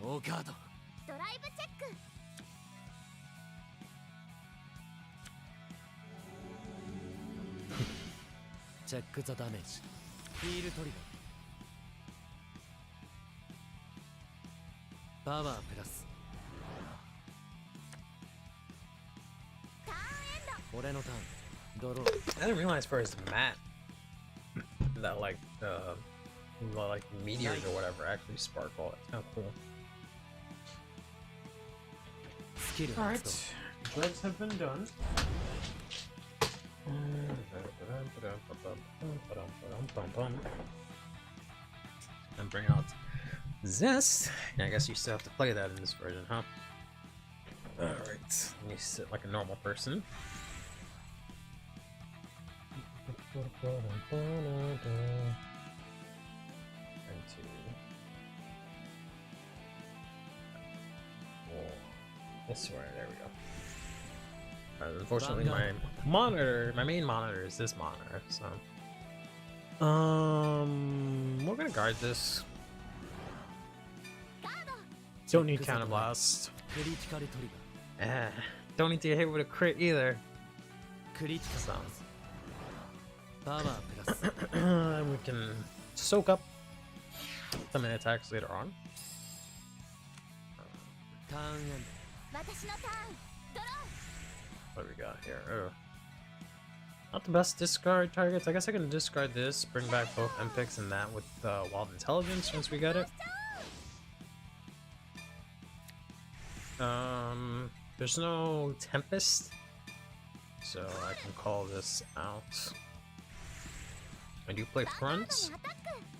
No guard. Check the damage. Heal trigger. Power plus. 俺のターン。ドロー。 I didn't realize for his mat that like meteors or whatever actually sparkle. That's kind of cool. All right, drugs have been done. And bring out Zest. Yeah, I guess you still have to play that in this version, huh? Alright, let me sit like a normal person. This way, there we go. Unfortunately, my main monitor is this monitor, so we're gonna guard this. Don't need counterblast. Don't need to get hit with a crit either. So. And we can soak up some attacks later on. What do we got here? Oh. Not the best discard targets. I guess I can discard this, bring back both MPICs and that with Wild Intelligence once we get it. There's no Tempest, so I can call this out. I do play front,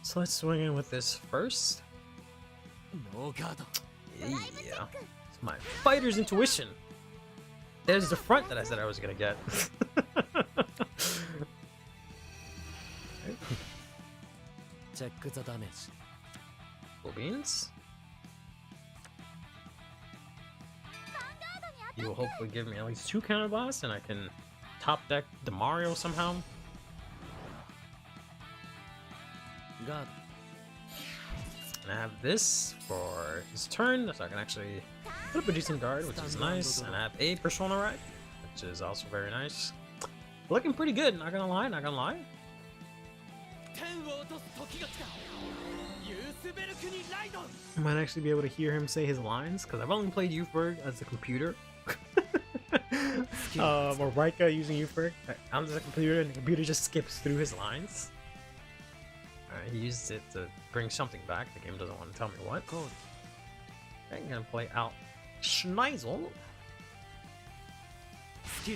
so let's swing in with this first. Yeah, it's my fighter's intuition. There's the front that I said I was gonna get. Check the damage. Cool beans. You will hopefully give me at least 2 counterblasts, and I can top deck the Mario somehow. God. And I have this for his turn, so I can actually put up a decent guard, which is nice. And I have a Persona Ride, which is also very nice. Looking pretty good, not gonna lie, not gonna lie. I might actually be able to hear him say his lines, because I've only played Youthberg as a computer. Or Rika using Youthberg. I'm just a computer, and the computer just skips through his lines. He used it to bring something back. The game doesn't want to tell me what. I'm gonna play out Schneisel. He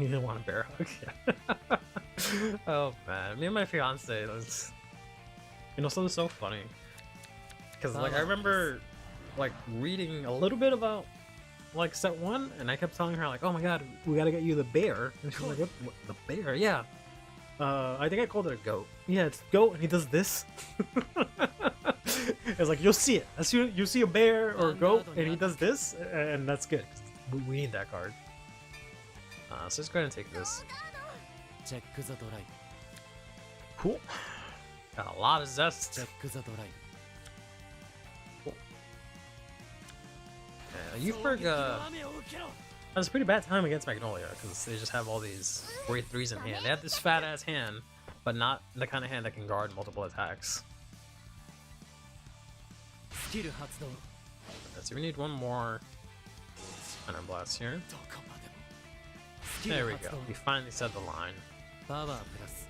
didn't want a bear hug. Oh man, me and my fiance, was, you know, something so funny. Because like I remember like reading a little bit about like set 1, and I kept telling her like, oh my god, we gotta get you the bear. And she was like, what the bear? Yeah. I think I called it a goat. Yeah, it's goat, and he does this. It's like you'll see it. As soon you see a bear or a goat, and he does this, and that's good. We need that card. So let's go ahead and take this. チェックザドライ Cool. Got a lot of チェ zest. ックザドライ You has a pretty bad time against Magnolia because they just have all these great threes in hand. They have this fat ass hand, but not the kind of hand that can guard multiple attacks. スキル発動 So we need one more Thunder Blast here. どこまでもスキ There ル we 発 go. 動 We finally said the line. パワープラス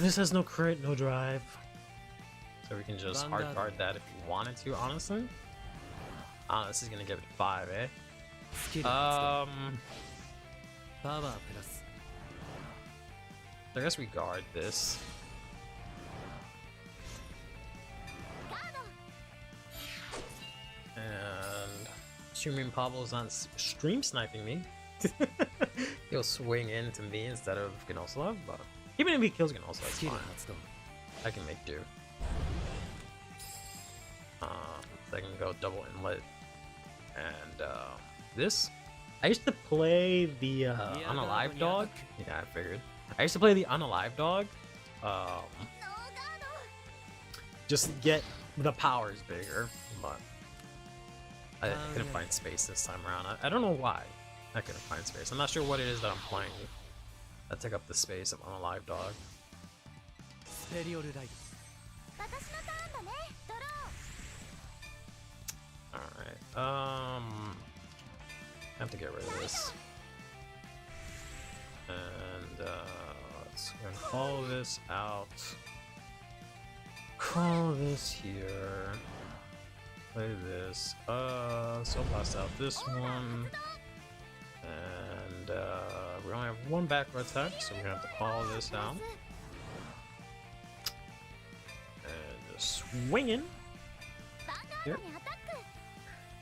This has no crit, no drive. So we can just hard guard that if we wanted to, honestly. This is gonna give it 5, eh? スキル発動パワープラス I guess we guard this. And assuming Pablo's not stream sniping me, he'll swing into me instead of Ganoslav, but even if he kills Ganoslav, ス it's キル fine. 発動 I can make do. I can go double inlet. And this, I used to play the unalive dog. Yeah, I figured. I used to play the unalive dog. Just to get the powers bigger, but I couldn't find space this time around. I don't know why I couldn't find space. I'm not sure what it is that I'm playing that took up the space of unalive dog. スペリオルライド Alright, I have to get rid of this. And, let's go and call this out. Call this here. Play this. So blast out this one. And, we only have one backward attack, so we're gonna have to call this out. And just swinging. Here.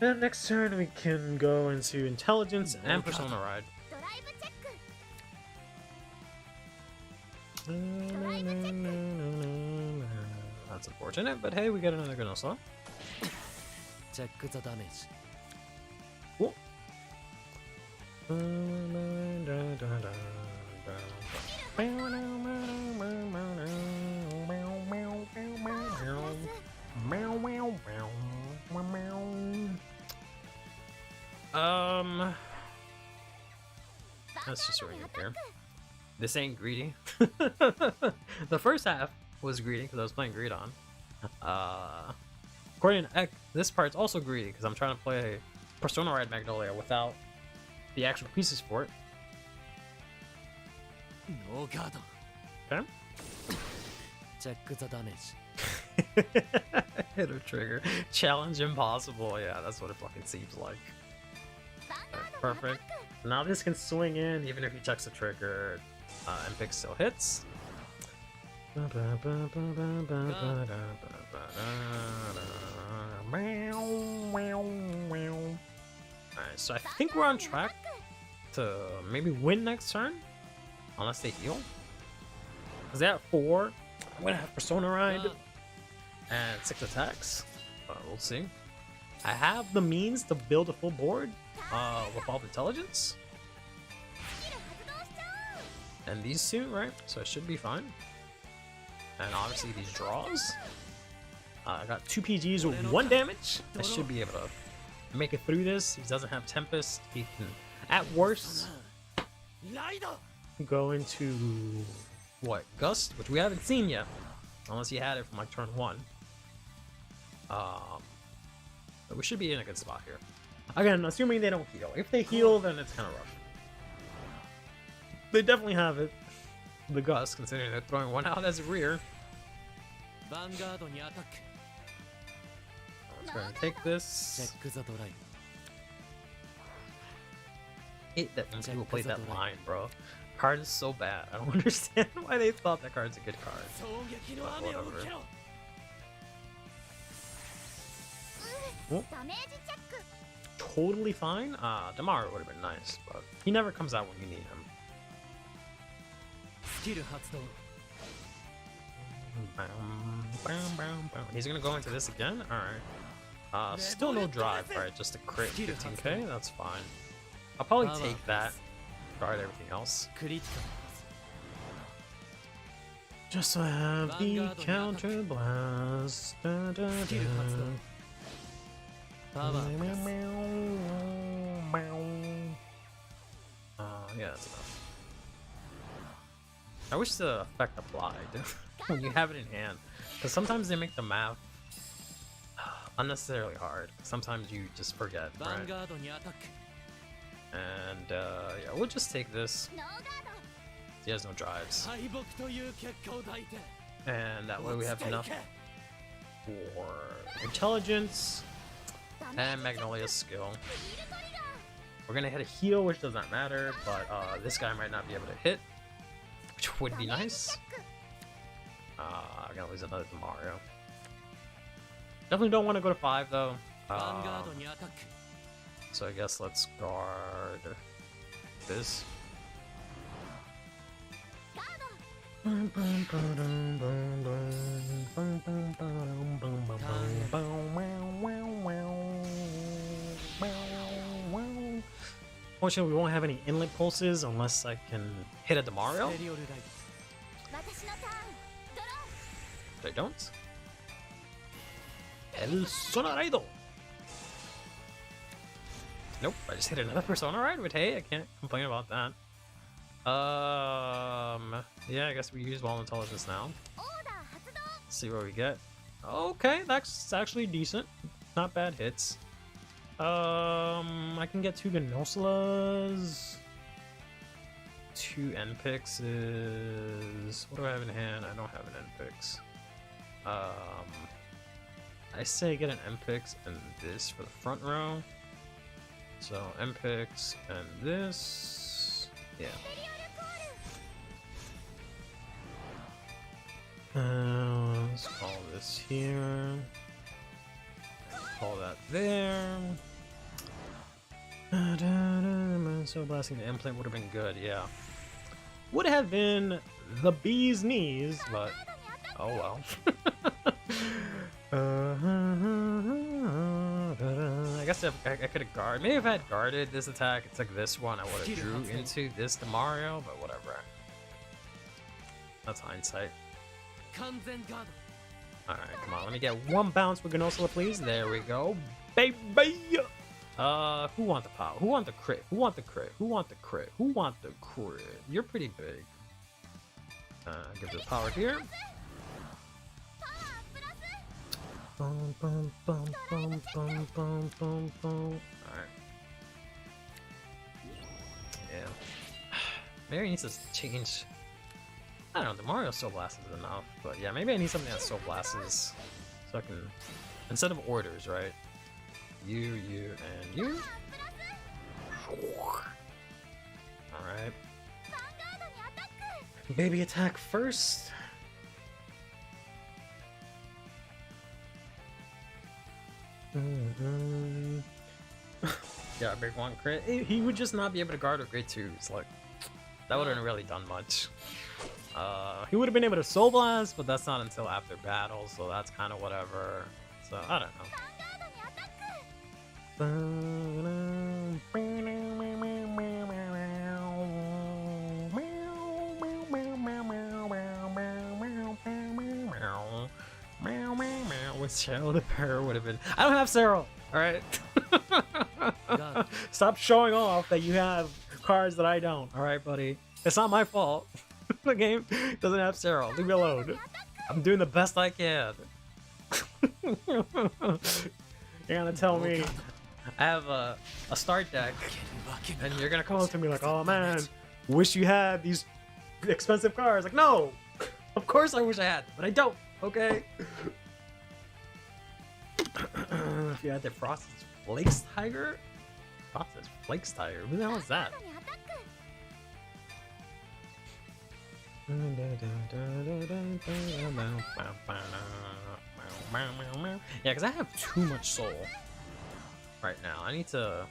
And next turn we can go into Intelligence and Persona Ride. That's unfortunate, but hey, we got another Ganosa. チェックザダメージ Cool. Let's just review here. This ain't greedy. The first half was greedy because I was playing Greedon. According to Ek, this part's also greedy because I'm trying to play Persona Ride Magnolia without the actual pieces for it. ノーガード Okay. チェックザダメージ Hit or trigger. Challenge impossible. Yeah, that's what it fucking seems like. Alright, perfect. Now this can swing in even if he checks the trigger. And pick still hits. Alright, so I think we're on track to maybe win next turn. Unless they heal. Because they have 4. I'm gonna have Persona Ride and 6 attacks. We'll see. I have the means to build a full board with all the intelligence. And these two, right? So it should be fine. And obviously these draws. I got 2 PGs with 1 damage. I should be able to make it through this. He doesn't have Tempest. He can, at worst, go into what? Gust, which we haven't seen yet. Unless he had it from like turn 1. But we should be in a good spot here. Again, assuming they don't heal. If they heal, then it's kind of rough. They definitely have it. The Gust, considering they're throwing 1 out as a rear. ヴァンガードにアタック Let's go ahead and take チェ this. ックザドライ Hate that when people play that line, bro. Card is so bad. I don't understand why they thought that card's a good card. 衝撃の雨を受けろ Totally fine. Damaru would have been nice, but he never comes out when you need him. He's gonna go into this again? Alright. Still no drive, right? Just a crit 15k? That's fine. I'll probably take that. Guard everything else. Just so I have the counter blast. Da, da, da. Yeah, that's enough. I wish the effect applied when you have it in hand, because sometimes they make the math unnecessarily hard. Sometimes you just forget, right? And yeah, we'll just take this. He has no drives, and that way we have enough for intelligence and Magnolia's skill. We're gonna hit a heal, which does not matter, but this guy might not be able to hit, which would be nice. I'm gonna lose another Mario. Definitely don't want to go to 5 though. So I guess let's guard this. Fortunately, we won't have any inlet pulses unless I can hit a Demario. They don't. El Sonaraido. Nope, I just hit another Persona Ride, but hey, I can't complain about that. Yeah, I guess we use Wall Intelligence now. Let's see what we get. Okay, that's actually decent. Not bad hits. I can get 2 Ganosalas, 2 N-Pixes. What do I have in hand? I don't have an N-Pix. I say get an M-Pix and this for the front row. So M-Pix and this. Yeah. Let's call this here. Call that there. So blasting the implant would have been good, yeah. Would have been the bee's knees, but oh well. I guess I could have guarded. Maybe if I had guarded this attack, it's like this one, I would have drew into this to Mario, but whatever. That's hindsight. Alright, come on, let me get 1 bounce with Ganosala, please. There we go. Baby! Who want the power? Who want the crit? Who want the crit? Who want the crit? Who want the crit? You're pretty big. Give the power here. Bum, bum, bum, bum, bum, bum, bum, bum. Alright. Yeah. Maybe I need to change. I don't know, the Mario Soul Blast is enough, but yeah, maybe I need something that Soul Blasts so I can, instead of orders, right? You, and you. Alright. Baby attack first. Yeah, big 1 crit. He would just not be able to guard with grade 2s. Like, that wouldn't have really done much. He would have been able to Soul Blast, but that's not until after battle, so that's kind of whatever. So, I don't know. With Cheryl, the pair would have been. I don't have Cheryl! Alright? Stop showing off that you have cards that I don't, alright, buddy? It's not my fault. The game doesn't have Cheryl. Leave me alone. I'm doing the best I can. You're gonna tell me I have a start deck, and you're gonna come up to me like, oh man, wish you had these expensive cards. Like, no! Of course I wish I had them, but I don't, okay? If you had the Frosted Flakes Tiger? Frosted Flakes Tiger? Who the hell is that? Yeah, because I have too much soul right now. I need to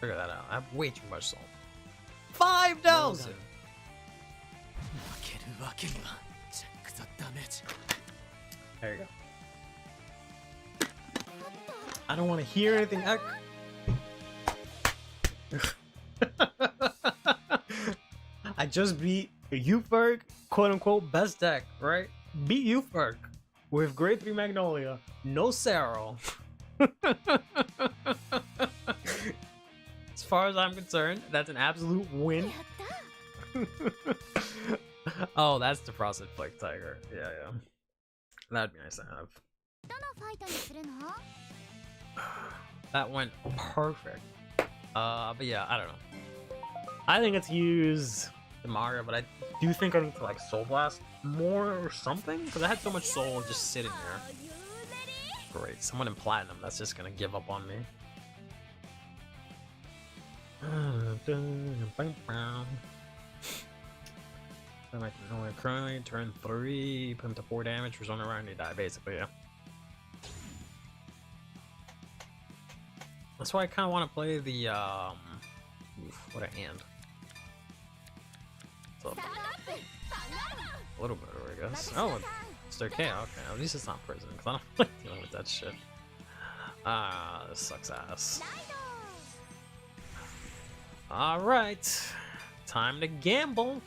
figure that out. I have way too much soul. 5,000. 負けるわけにはチェックザダメージ There you go. I don't want to hear anything. I just beat Uferg, quote unquote, best deck, right? Beat Uferg with grade 3 Magnolia, no Saro. As far as I'm concerned, that's an absolute win. Oh, that's the Frosted Flake Tiger. Yeah, yeah. That'd be nice to have. That went perfect. But yeah, I don't know. I think it's used the Mario, but I do think I need to like Soul Blast more or something, because I had so much soul just sitting there. Great, someone in Platinum that's just gonna give up on me. Currently turn 3, put him to 4 damage, for zone around, he die basically, yeah. That's why I kind of want to play the oof, what a hand. So, a little better, I guess. Oh, it's okay. Okay, at least it's not prison, because I don't like dealing with that shit. This sucks ass. Alright, time to gamble.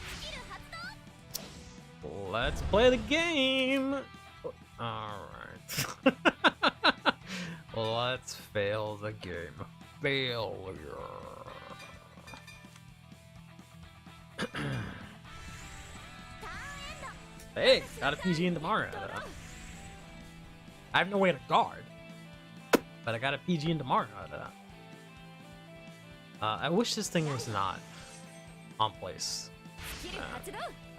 Let's play the game. Alright. Let's fail the game. Failure. Hey, got a PG in tomorrow. I have no way to guard, but I got a PG in tomorrow out of that. I wish this thing was not on place.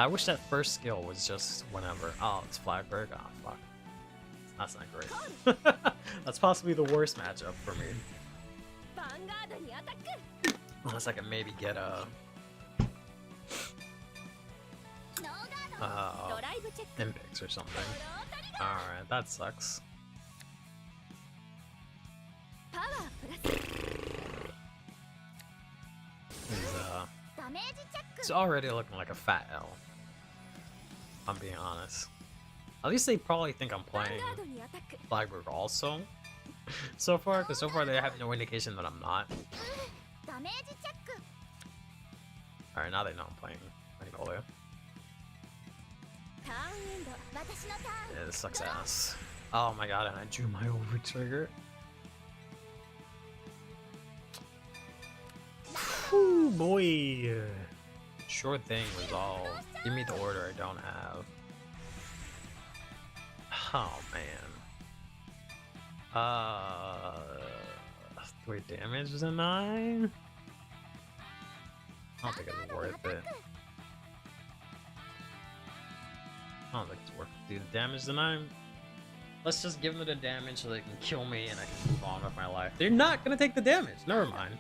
I wish that first skill was just whenever. Oh, it's Flagberg. Oh, fuck. That's not great. That's possibly the worst matchup for me. Unless I can maybe get a Impix or something. Alright, that sucks. It's already looking like a fat L. I'm being honest. At least they probably think I'm playing Flagberg also so far, because so far they have no indication that I'm not. Alright, now they know I'm playing Magnolia. Yeah, this sucks ass. Oh my god, and I drew my over trigger. Whew, boy. Sure thing, resolve. Give me the order I don't have. Oh man. Wait, damage is a 9? I don't think it's worth it. I don't think it's worth it. Dude, the damage is a 9. Let's just give them the damage so they can kill me and I can move on with my life. They're not gonna take the damage. Never mind.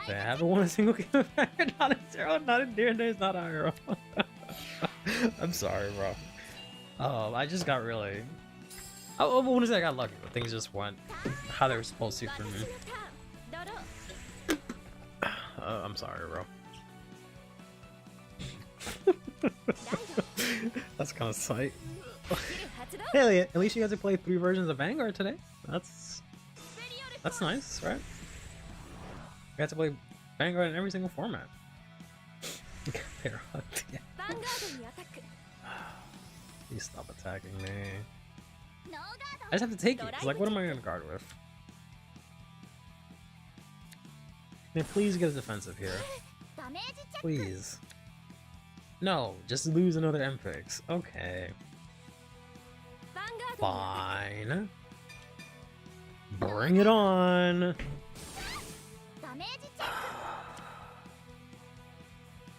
They haven't won a single game of Vanguard, not a 0, not a Dear Days, not a hero. I'm sorry, bro. Oh, I just got really... Oh, what is it? I got lucky, but things just went how they were supposed to for me. I'm sorry, bro. That's kind of sight. Hey, at least you guys have played 3 versions of Vanguard today. That's nice, right? You got to play Vanguard in every single format. Please stop attacking me. I just have to take it. Like, what am I gonna guard with? Man, please get a defensive here. Please. No, just lose another M-Fix. Okay. Fine. Bring it on.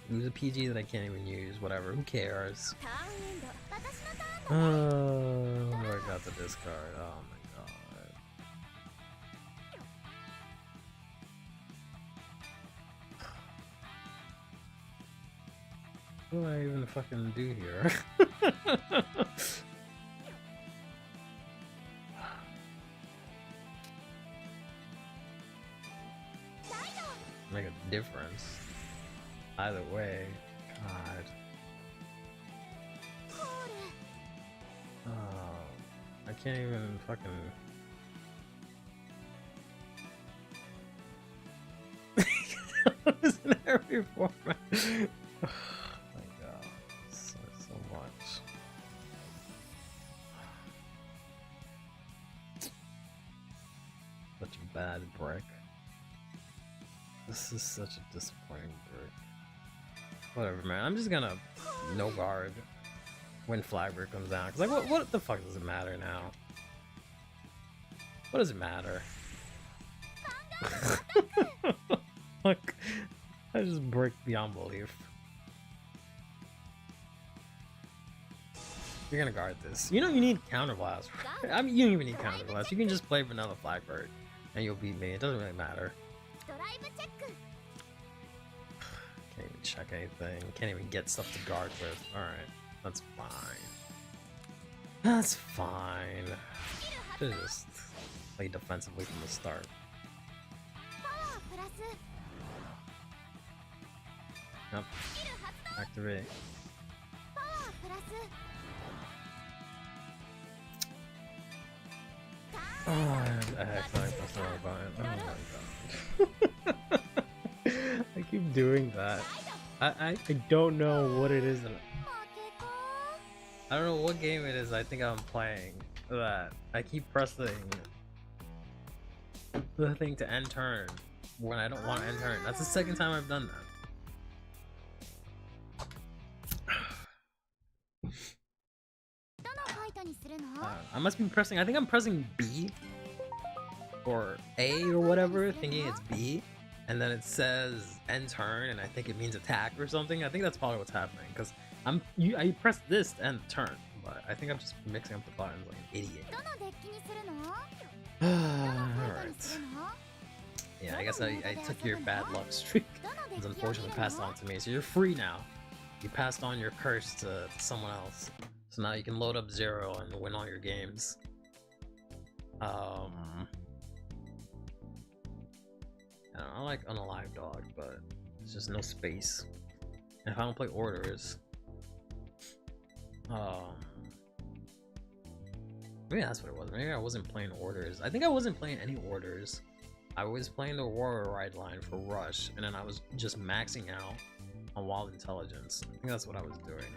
Use a PG that I can't even use. Whatever. Who cares? Oh, I got the discard. Oh my god. What do I even fucking do here? Make a difference. Either way, God. I can't even fucking. In every format. Oh my god, so much. Such a bad brick. This is such a disappointing brick. Whatever, man. I'm just gonna no guard when Flagger comes out. Cause like, what the fuck does it matter now? What does it matter? Look, I just break beyond belief. You're gonna guard this. You know you need counterblast. I mean, you don't even need counterblast. You can just play vanilla Flagbird, and you'll beat me. It doesn't really matter. Can't even check anything. Can't even get stuff to guard with. All right, that's fine. That's fine. Should just play defensively from the start. Yep. Activate. Oh, I accidentally pressed the wrong button. Oh my god. I keep doing that. I don't know what it is. I don't know what game it is I think I'm playing that I keep pressing the thing to end turn when I don't want to end turn. That's the second time I've done that. I must be pressing, I think I'm pressing B or A or whatever, thinking it's B, and then it says end turn and I think it means attack or something. I think that's probably what's happening because I pressed this to end turn, but I think I'm just mixing up the buttons like an idiot. Alright. Yeah, I guess I took your bad luck streak. It's unfortunately passed on to me, so you're free now. You passed on your curse to someone else. So now you can load up Zero and win all your games. I like Unalive Dog, but there's just no space. And if I don't play orders, maybe that's what it was. Maybe I wasn't playing orders. I think I wasn't playing any orders. I was playing the Warrior Ride line for Rush, and then I was just maxing out on Wild Intelligence. I think that's what I was doing.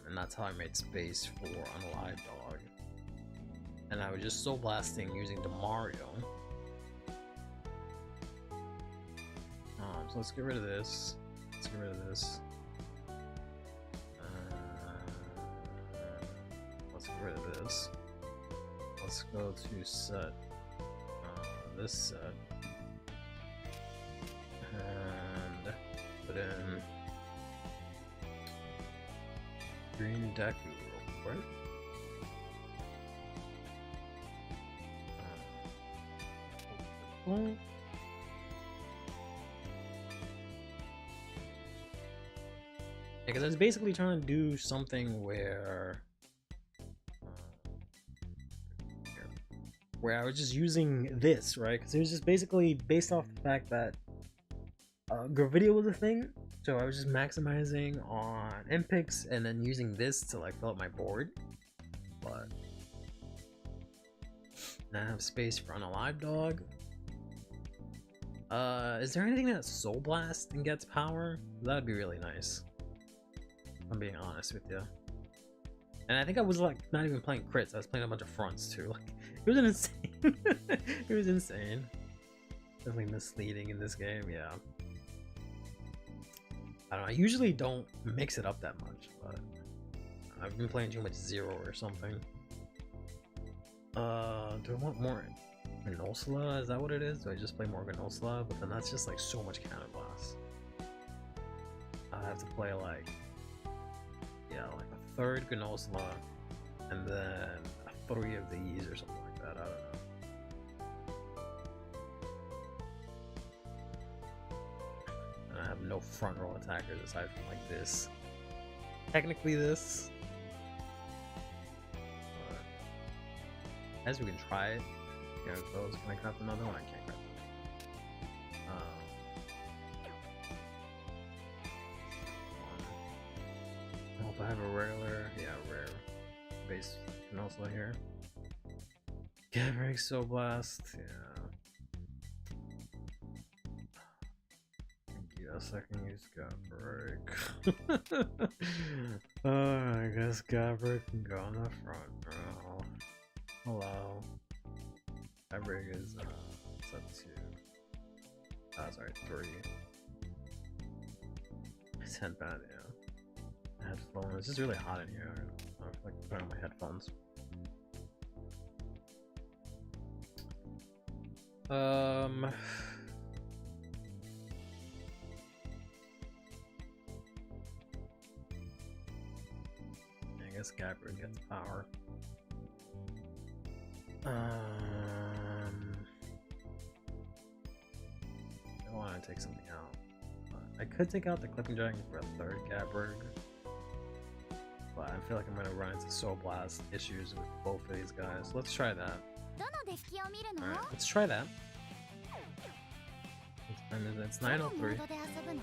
And that's how I made space for Unalive Dog. And I was just soul blasting using Demario. So let's get rid of this. Let's get rid of this. Let's get rid of this. Let's go to set this set. And put in Green Deku real quick. Because I was basically trying to do something where I was just using this, right? Because it was just basically based off the fact that Gravidia was a thing. So I was just maximizing on Impix and then using this to like fill up my board. But now I have space for Unalive Dog. Is there anything that Soul Blast and gets power? That would be really nice. I'm being honest with you. And I think I was like not even playing crits. I was playing a bunch of fronts too. Like it was insane. It was insane. Definitely misleading in this game. Yeah. I don't know, I usually don't mix it up that much, but I've been playing too much Zero or something. Do I want more Gnosla? Is that what it is? Do I just play more Gnosla? But then that's just like so much counterblast. I have to play like, yeah, like a third Gnosla and then 3 of these or something like that. I don't know. I have no front row attackers aside from like this. Technically this. But as we can try it. Can I close? Can I craft another one? I can't craft another one. if I have a regular, yeah, rare base Knosley here. Gabrig, Soul Blast, yeah. Yes, I can use Gabrig. I guess Gabrig can go on the front row. Hello. Gabrig is set 2. Sorry, 3. It's headband, yeah. Headphones. It's just really hot in here. I feel like putting on my headphones. I guess Gabrig gets power. I want to take something out. I could take out the Clipping Dragon for a 3rd Gabrig, but I feel like I'm going to run into Soul Blast issues with both of these guys. Let's try that. Alright, let's try that. It's 903.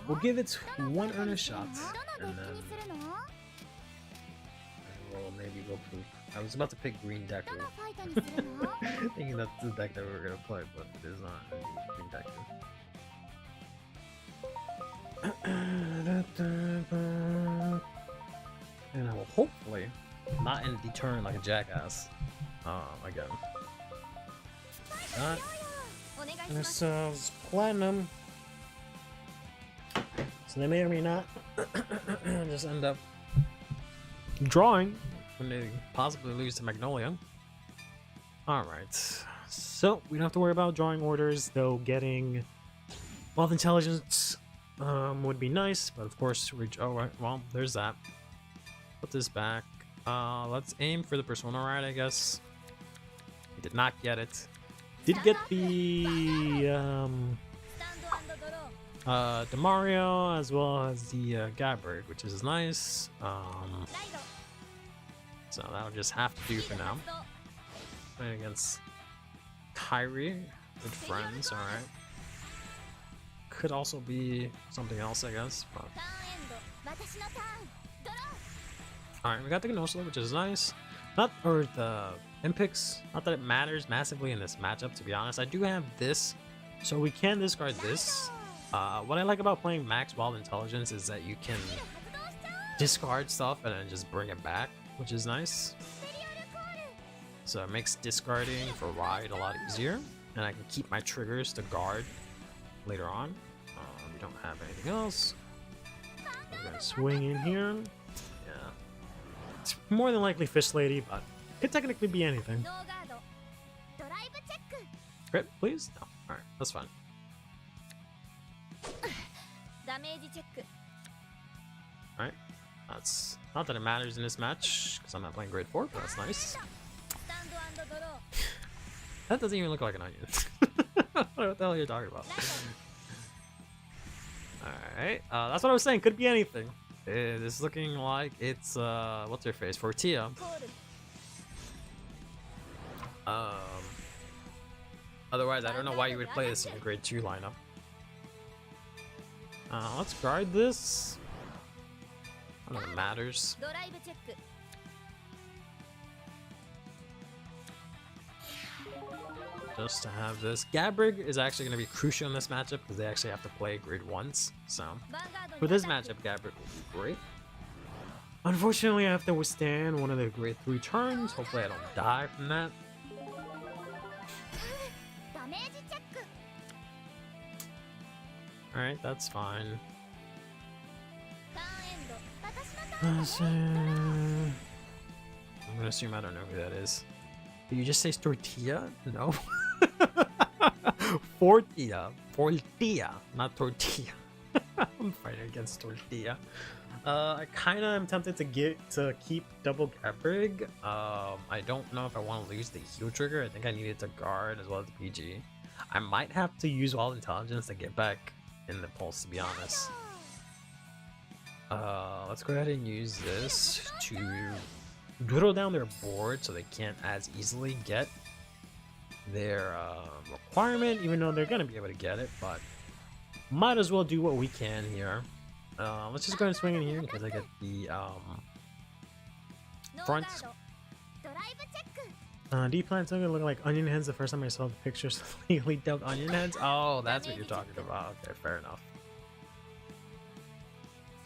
We'll give it one earner shot, and then we'll maybe go poop. I was about to pick Green Deku, thinking that's the deck that we were going to play, but it is not Green Deku. And I will hopefully not end the turn like a jackass again. This platinum, so they may or may not just end up drawing when they possibly lose to Magnolia. Alright, so we don't have to worry about drawing orders, though getting Wealth Intelligence would be nice, but of course, oh right, well, there's that. Put this back. Let's aim for the Persona Ride, I guess. We did not get it. Did get the Demario as well as the Gabrig, which is nice. So that'll just have to do for now. Playing against Kyrie, good friends, alright. Could also be something else, I guess. But... Alright, we got the Gnosla, which is nice. Or the Impix. Not that it matters massively in this matchup, to be honest. I do have this, so we can discard this. What I like about playing Max Wild Intelligence is that you can discard stuff and then just bring it back, which is nice. So it makes discarding for Ride a lot easier, and I can keep my triggers to guard later on. We don't have anything else. We're gonna swing in here. Yeah, it's more than likely Fish Lady, but it could technically be anything. Crit, please? No. Alright, that's fine. Alright, that's not that it matters in this match, because I'm not playing grade 4, but that's nice. That doesn't even look like an onion. What the hell are you talking about? Alright, that's what I was saying, could be anything. It is looking like it's, what's her face? Fortia. Otherwise, I don't know why you would play this in a grade 2 lineup. Let's guard this. I don't know if it matters. Just to have this. Gabrig is actually going to be crucial in this matchup because they actually have to play grade 1s. So, for this matchup, Gabrig will be great. Unfortunately, I have to withstand one of the grade 3 turns. Hopefully, I don't die from that. Alright, that's fine. I'm gonna assume I don't know who that is. Did you just say Tortilla? No. Fortia. Fortia, not Tortilla. I'm fighting against Tortilla. I kinda am tempted to keep double Gabrig. I don't know if I want to lose the heal trigger. I think I needed to guard as well as the PG. I might have to use Wild Intelligence to get back in the pulse, to be honest. Let's go ahead and use this to whittle down their board so they can't as easily get their requirement, even though they're gonna be able to get it, but might as well do what we can here. Let's just go ahead and swing in here because I get the front. Do you plan to look like onion heads the first time I saw the pictures of legally dubbed onion heads? Oh, that's what you're talking about. Okay, fair enough.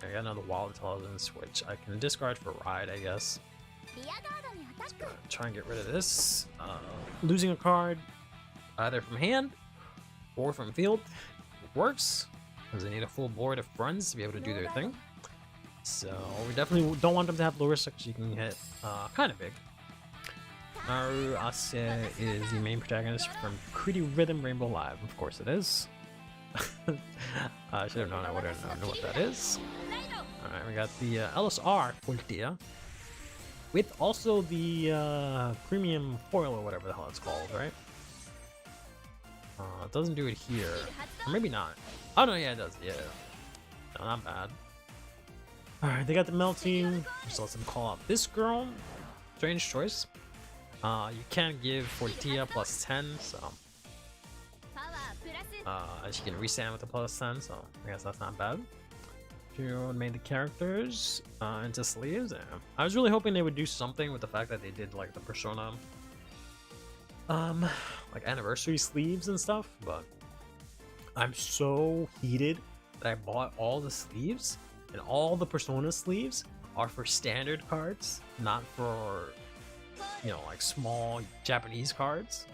I got another wild intelligence, which I can discard for ride, I guess. Let's go and try and get rid of this. Losing a card, either from hand or from field, works, because they need a full board of friends to be able to do their thing. So we definitely don't want them to have low risk, because you can hit kind of big. Naru Ase is the main protagonist from Pretty Rhythm Rainbow Live. Of course it is. I should have known. I wouldn't know what that is. Alright, we got the LSR Voltia, with also the premium foil or whatever the hell it's called, right? It doesn't do it here. Or maybe not. Oh no, yeah, it does. Yeah. No, not bad. Alright, they got the melting, which lets them call out this girl. Strange choice. You can give Fortia plus 10, so she can restand with the plus 10, so I guess that's not bad. You made the characters into sleeves. Yeah. I was really hoping they would do something with the fact that they did like the Persona like anniversary sleeves and stuff, but I'm so heated that I bought all the sleeves, and all the Persona sleeves are for standard cards, not for, you know, like small Japanese cards,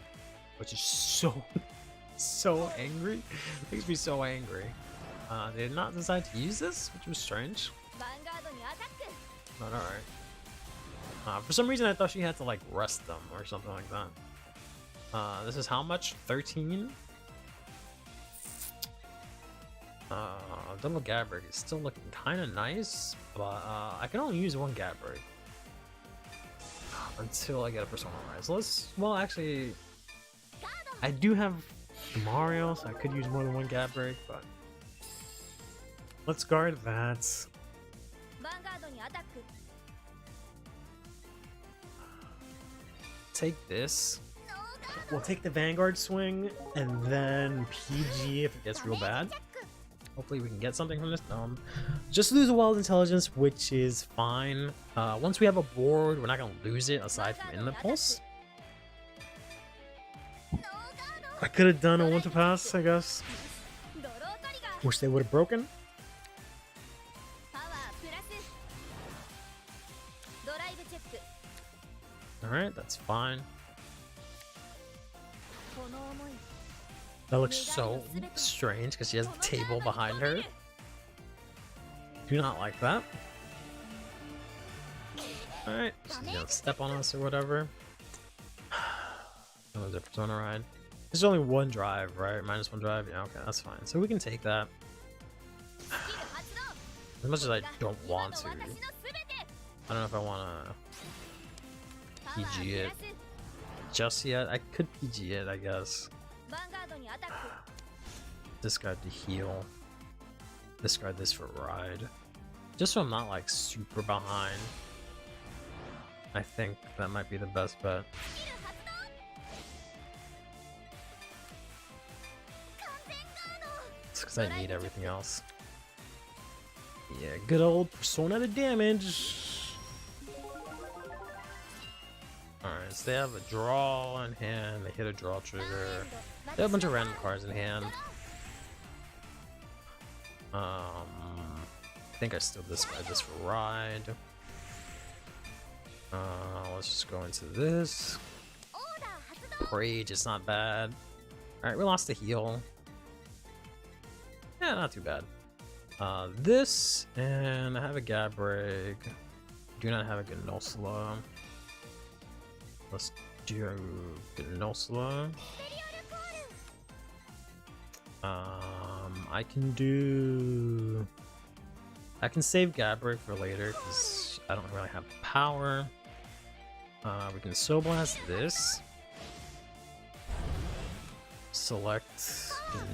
which is so angry. It makes me so angry. They did not decide to use this, which was strange. But alright. For some reason I thought she had to like rest them or something like that. This is how much? 13? Double Gabrick is still looking kind of nice, but I can only use one Gabrick until I get a Persona Rise. Let's, well, actually, I do have Mario, so I could use more than one Gabrick, but let's guard that. Take this. We'll take the Vanguard swing and then PG if it gets real bad. Hopefully we can get something from this. Just lose a wild intelligence, which is fine. Once we have a board, we're not gonna lose it aside from in the pulse. I could have done a one to pass, I guess. Wish they would have broken. Alright, that's fine. That looks so strange because she has a table behind her. Do not like that. Alright, she's gonna step on us or whatever. That was a Persona ride. There's only one drive, right? -1 drive? Yeah, okay, that's fine. So we can take that. As much as I don't want to. I don't know if I want to PG it just yet. I could PG it, I guess. Discard the heal. Discard this for ride. Just so I'm not like super behind. I think that might be the best bet. It's because I need everything else. Yeah, good old Persona to damage. Alright, so they have a draw in hand, they hit a draw trigger. They have a bunch of random cards in hand. I think I still discard this for ride. Let's just go into this. Rage, it's not bad. Alright, we lost the heal. Yeah, not too bad. This, and I have a Gabrick. Do not have a Gnosla. Let's do Gnosla. I can save Gabrick for later because I don't really have power. We can Soul Blast this. Select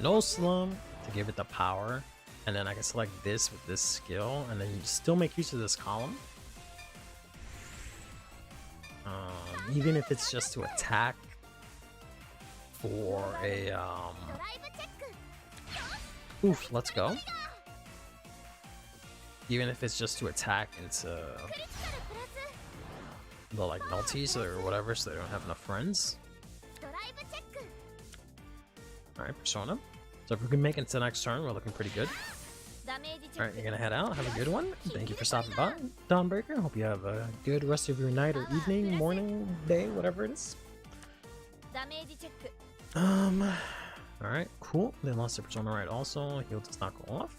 Gnosla to give it the power. And then I can select this with this skill, and then you still make use of this column. Even if it's just to attack for a oof, let's go. Even if it's just to attack into the like melties or whatever, so they don't have enough friends. Alright, Persona. So if we can make it to the next turn, we're looking pretty good. Alright, you're gonna head out. Have a good one. Thank you for stopping by, Dawnbreaker. Hope you have a good rest of your night or evening, morning, day, whatever it is. Alright, cool. They lost their Persona right also. Heal does not go off.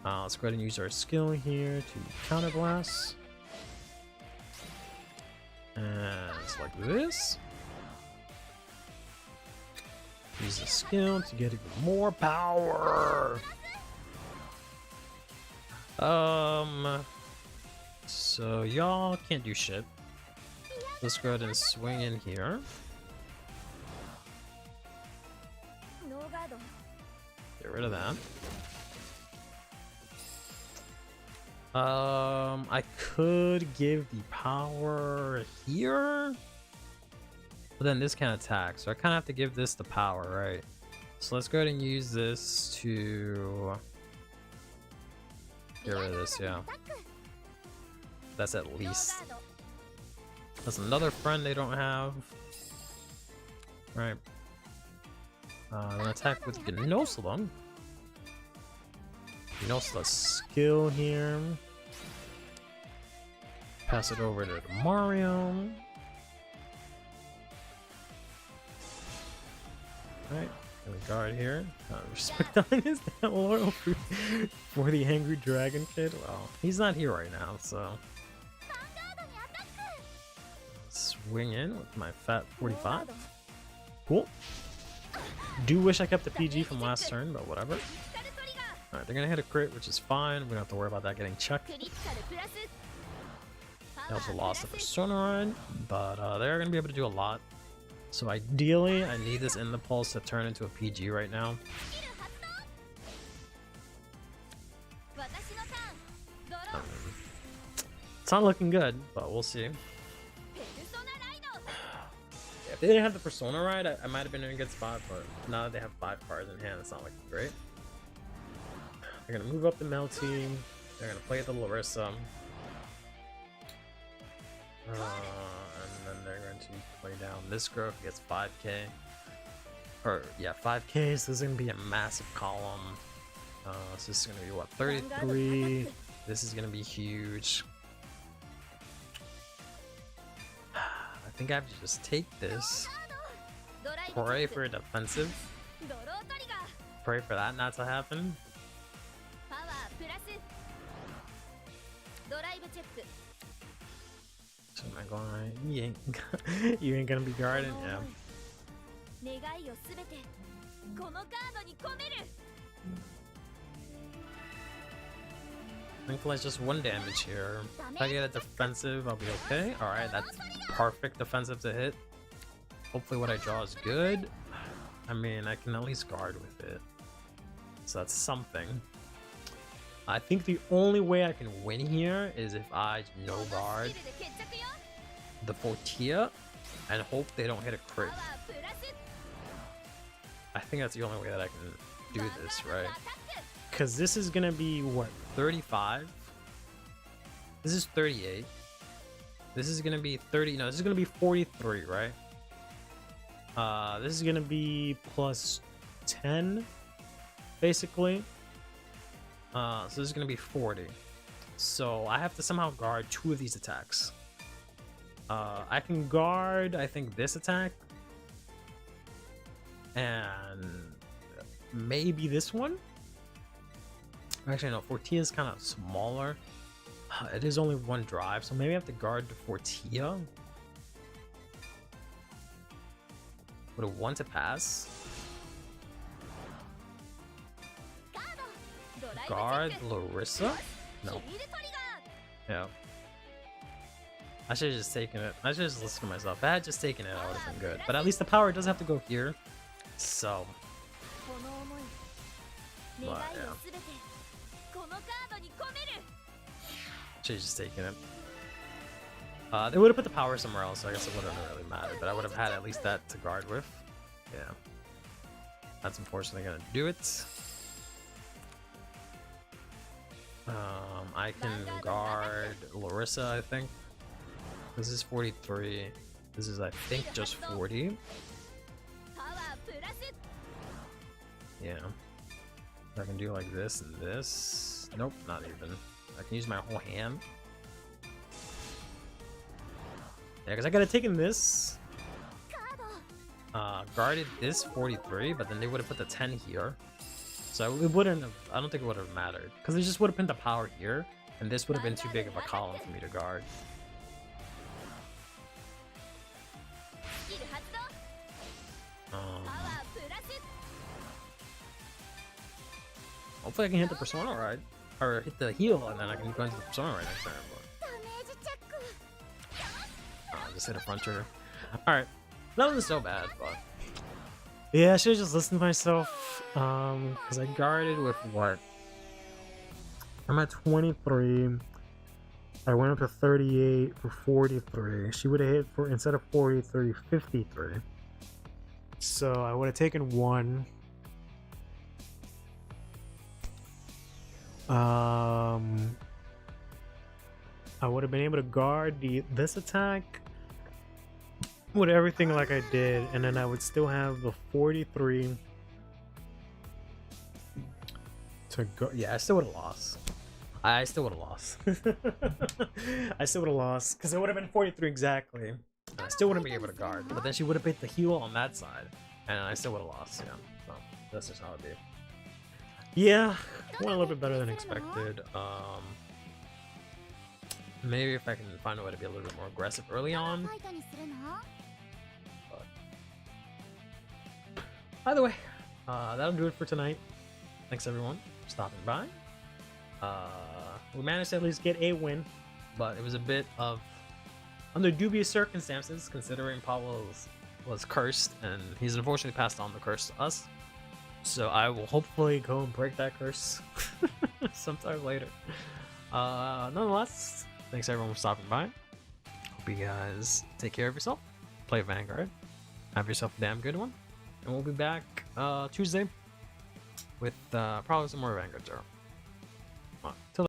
Let's go ahead and use our skill here to counter blast. And it's like this. Use the skill to get even more power. So y'all can't do shit. Let's go ahead and swing in here. Get rid of that. I could give the power here, but then this can't attack, so I kind of have to give this the power, right? So let's go ahead and use this to get rid of this, yeah. That's at least. That's another friend they don't have. Right. Then attack with Gnosilum. Gnosilum's skill here. Pass it over to Mario. Right. Guard here. Respect on his loyal for the angry dragon kid. Well, he's not here right now, so swing in with my fat 45. Cool. Do wish I kept the PG from last turn, but whatever. Alright, they're gonna hit a crit, which is fine. We don't have to worry about that getting checked. They also lost the Persona run, but they're gonna be able to do a lot. So ideally, I need this in the pulse to turn into a PG right now. It's not looking good, but we'll see. If they didn't have the Persona ride, I might have been in a good spot, but now that they have 5 cards in hand, it's not looking great. They're gonna move up the Melty. They're gonna play the Larissa. And then they're going to play down this girl who gets 5k. Or, yeah, 5k, so this is going to be a massive column. So this is going to be, what, 33? This is going to be huge. I think I have to just take this. Pray for a defensive. Pray for that not to happen. So am I going right? You ain't gonna be guarding? Yeah. Thankfully it's just 1 damage here. If I get a defensive, I'll be okay. Alright, that's perfect defensive to hit. Hopefully what I draw is good. I mean, I can at least guard with it. So that's something. I think the only way I can win here is if I no guard the Fortia and hope they don't hit a crit. I think that's the only way that I can do this, right? Because this is gonna be what, 35? This is 38. This is gonna be 30. No, this is gonna be 43, right? This is gonna be plus 10, basically. So this is gonna be 40. So I have to somehow guard 2 of these attacks. I can guard, I think, this attack. And maybe this one? Actually, no, Fortia is kind of smaller. It is only 1 drive, so maybe I have to guard the Fortia. Would a 1 to pass? Guard Larissa? No. Yeah. I should have just taken it. I should have just listened to myself. If I had just taken it, I would have been good. But at least the power does have to go here. So. But, yeah. Should have just taken it. They would have put the power somewhere else, so I guess it wouldn't have really mattered. But I would have had at least that to guard with. Yeah. That's unfortunately gonna do it. I can guard Larissa, I think. This is 43. This is, I think, just 40. Yeah. I can do like this and this. Nope, not even. I can use my whole hand. Yeah, because I could have taken this. Guarded this 43, but then they would have put the 10 here. So it wouldn't have, I don't think it would have mattered. Because they just would have been the power here. And this would have been too big of a column for me to guard. Hopefully I can hit the persona right. Or hit the heal and then I can go into the persona right next turn. But... just hit a front trigger. Alright. That wasn't so bad, but... Yeah, I should have just listened to myself. Because I guarded with what? I'm at 23. I went up to 38 for 43. She would have hit for, instead of 43, 53. So I would have taken one. I would have been able to guard this attack with everything like I did, and then I would still have the 43 to go. Yeah, I still would have lost. I still would have lost. I still would have lost because it would have been 43 exactly. And I still wouldn't be able to guard, but then she would have hit the heal on that side, and I still would have lost. Yeah, so that's just how it'd be. Yeah, went a little bit better than expected. Maybe if I can find a way to be a little bit more aggressive early on. But either way, that'll do it for tonight. Thanks everyone for stopping by. We managed to at least get a win, but it was a bit of under dubious circumstances considering Pablo was cursed and he's unfortunately passed on the curse to us. So I will hopefully go and break that curse sometime later. Nonetheless, thanks everyone for stopping by. Hope you guys take care of yourself. Play Vanguard. Have yourself a damn good one. And we'll be back Tuesday with probably some more Vanguard Zero.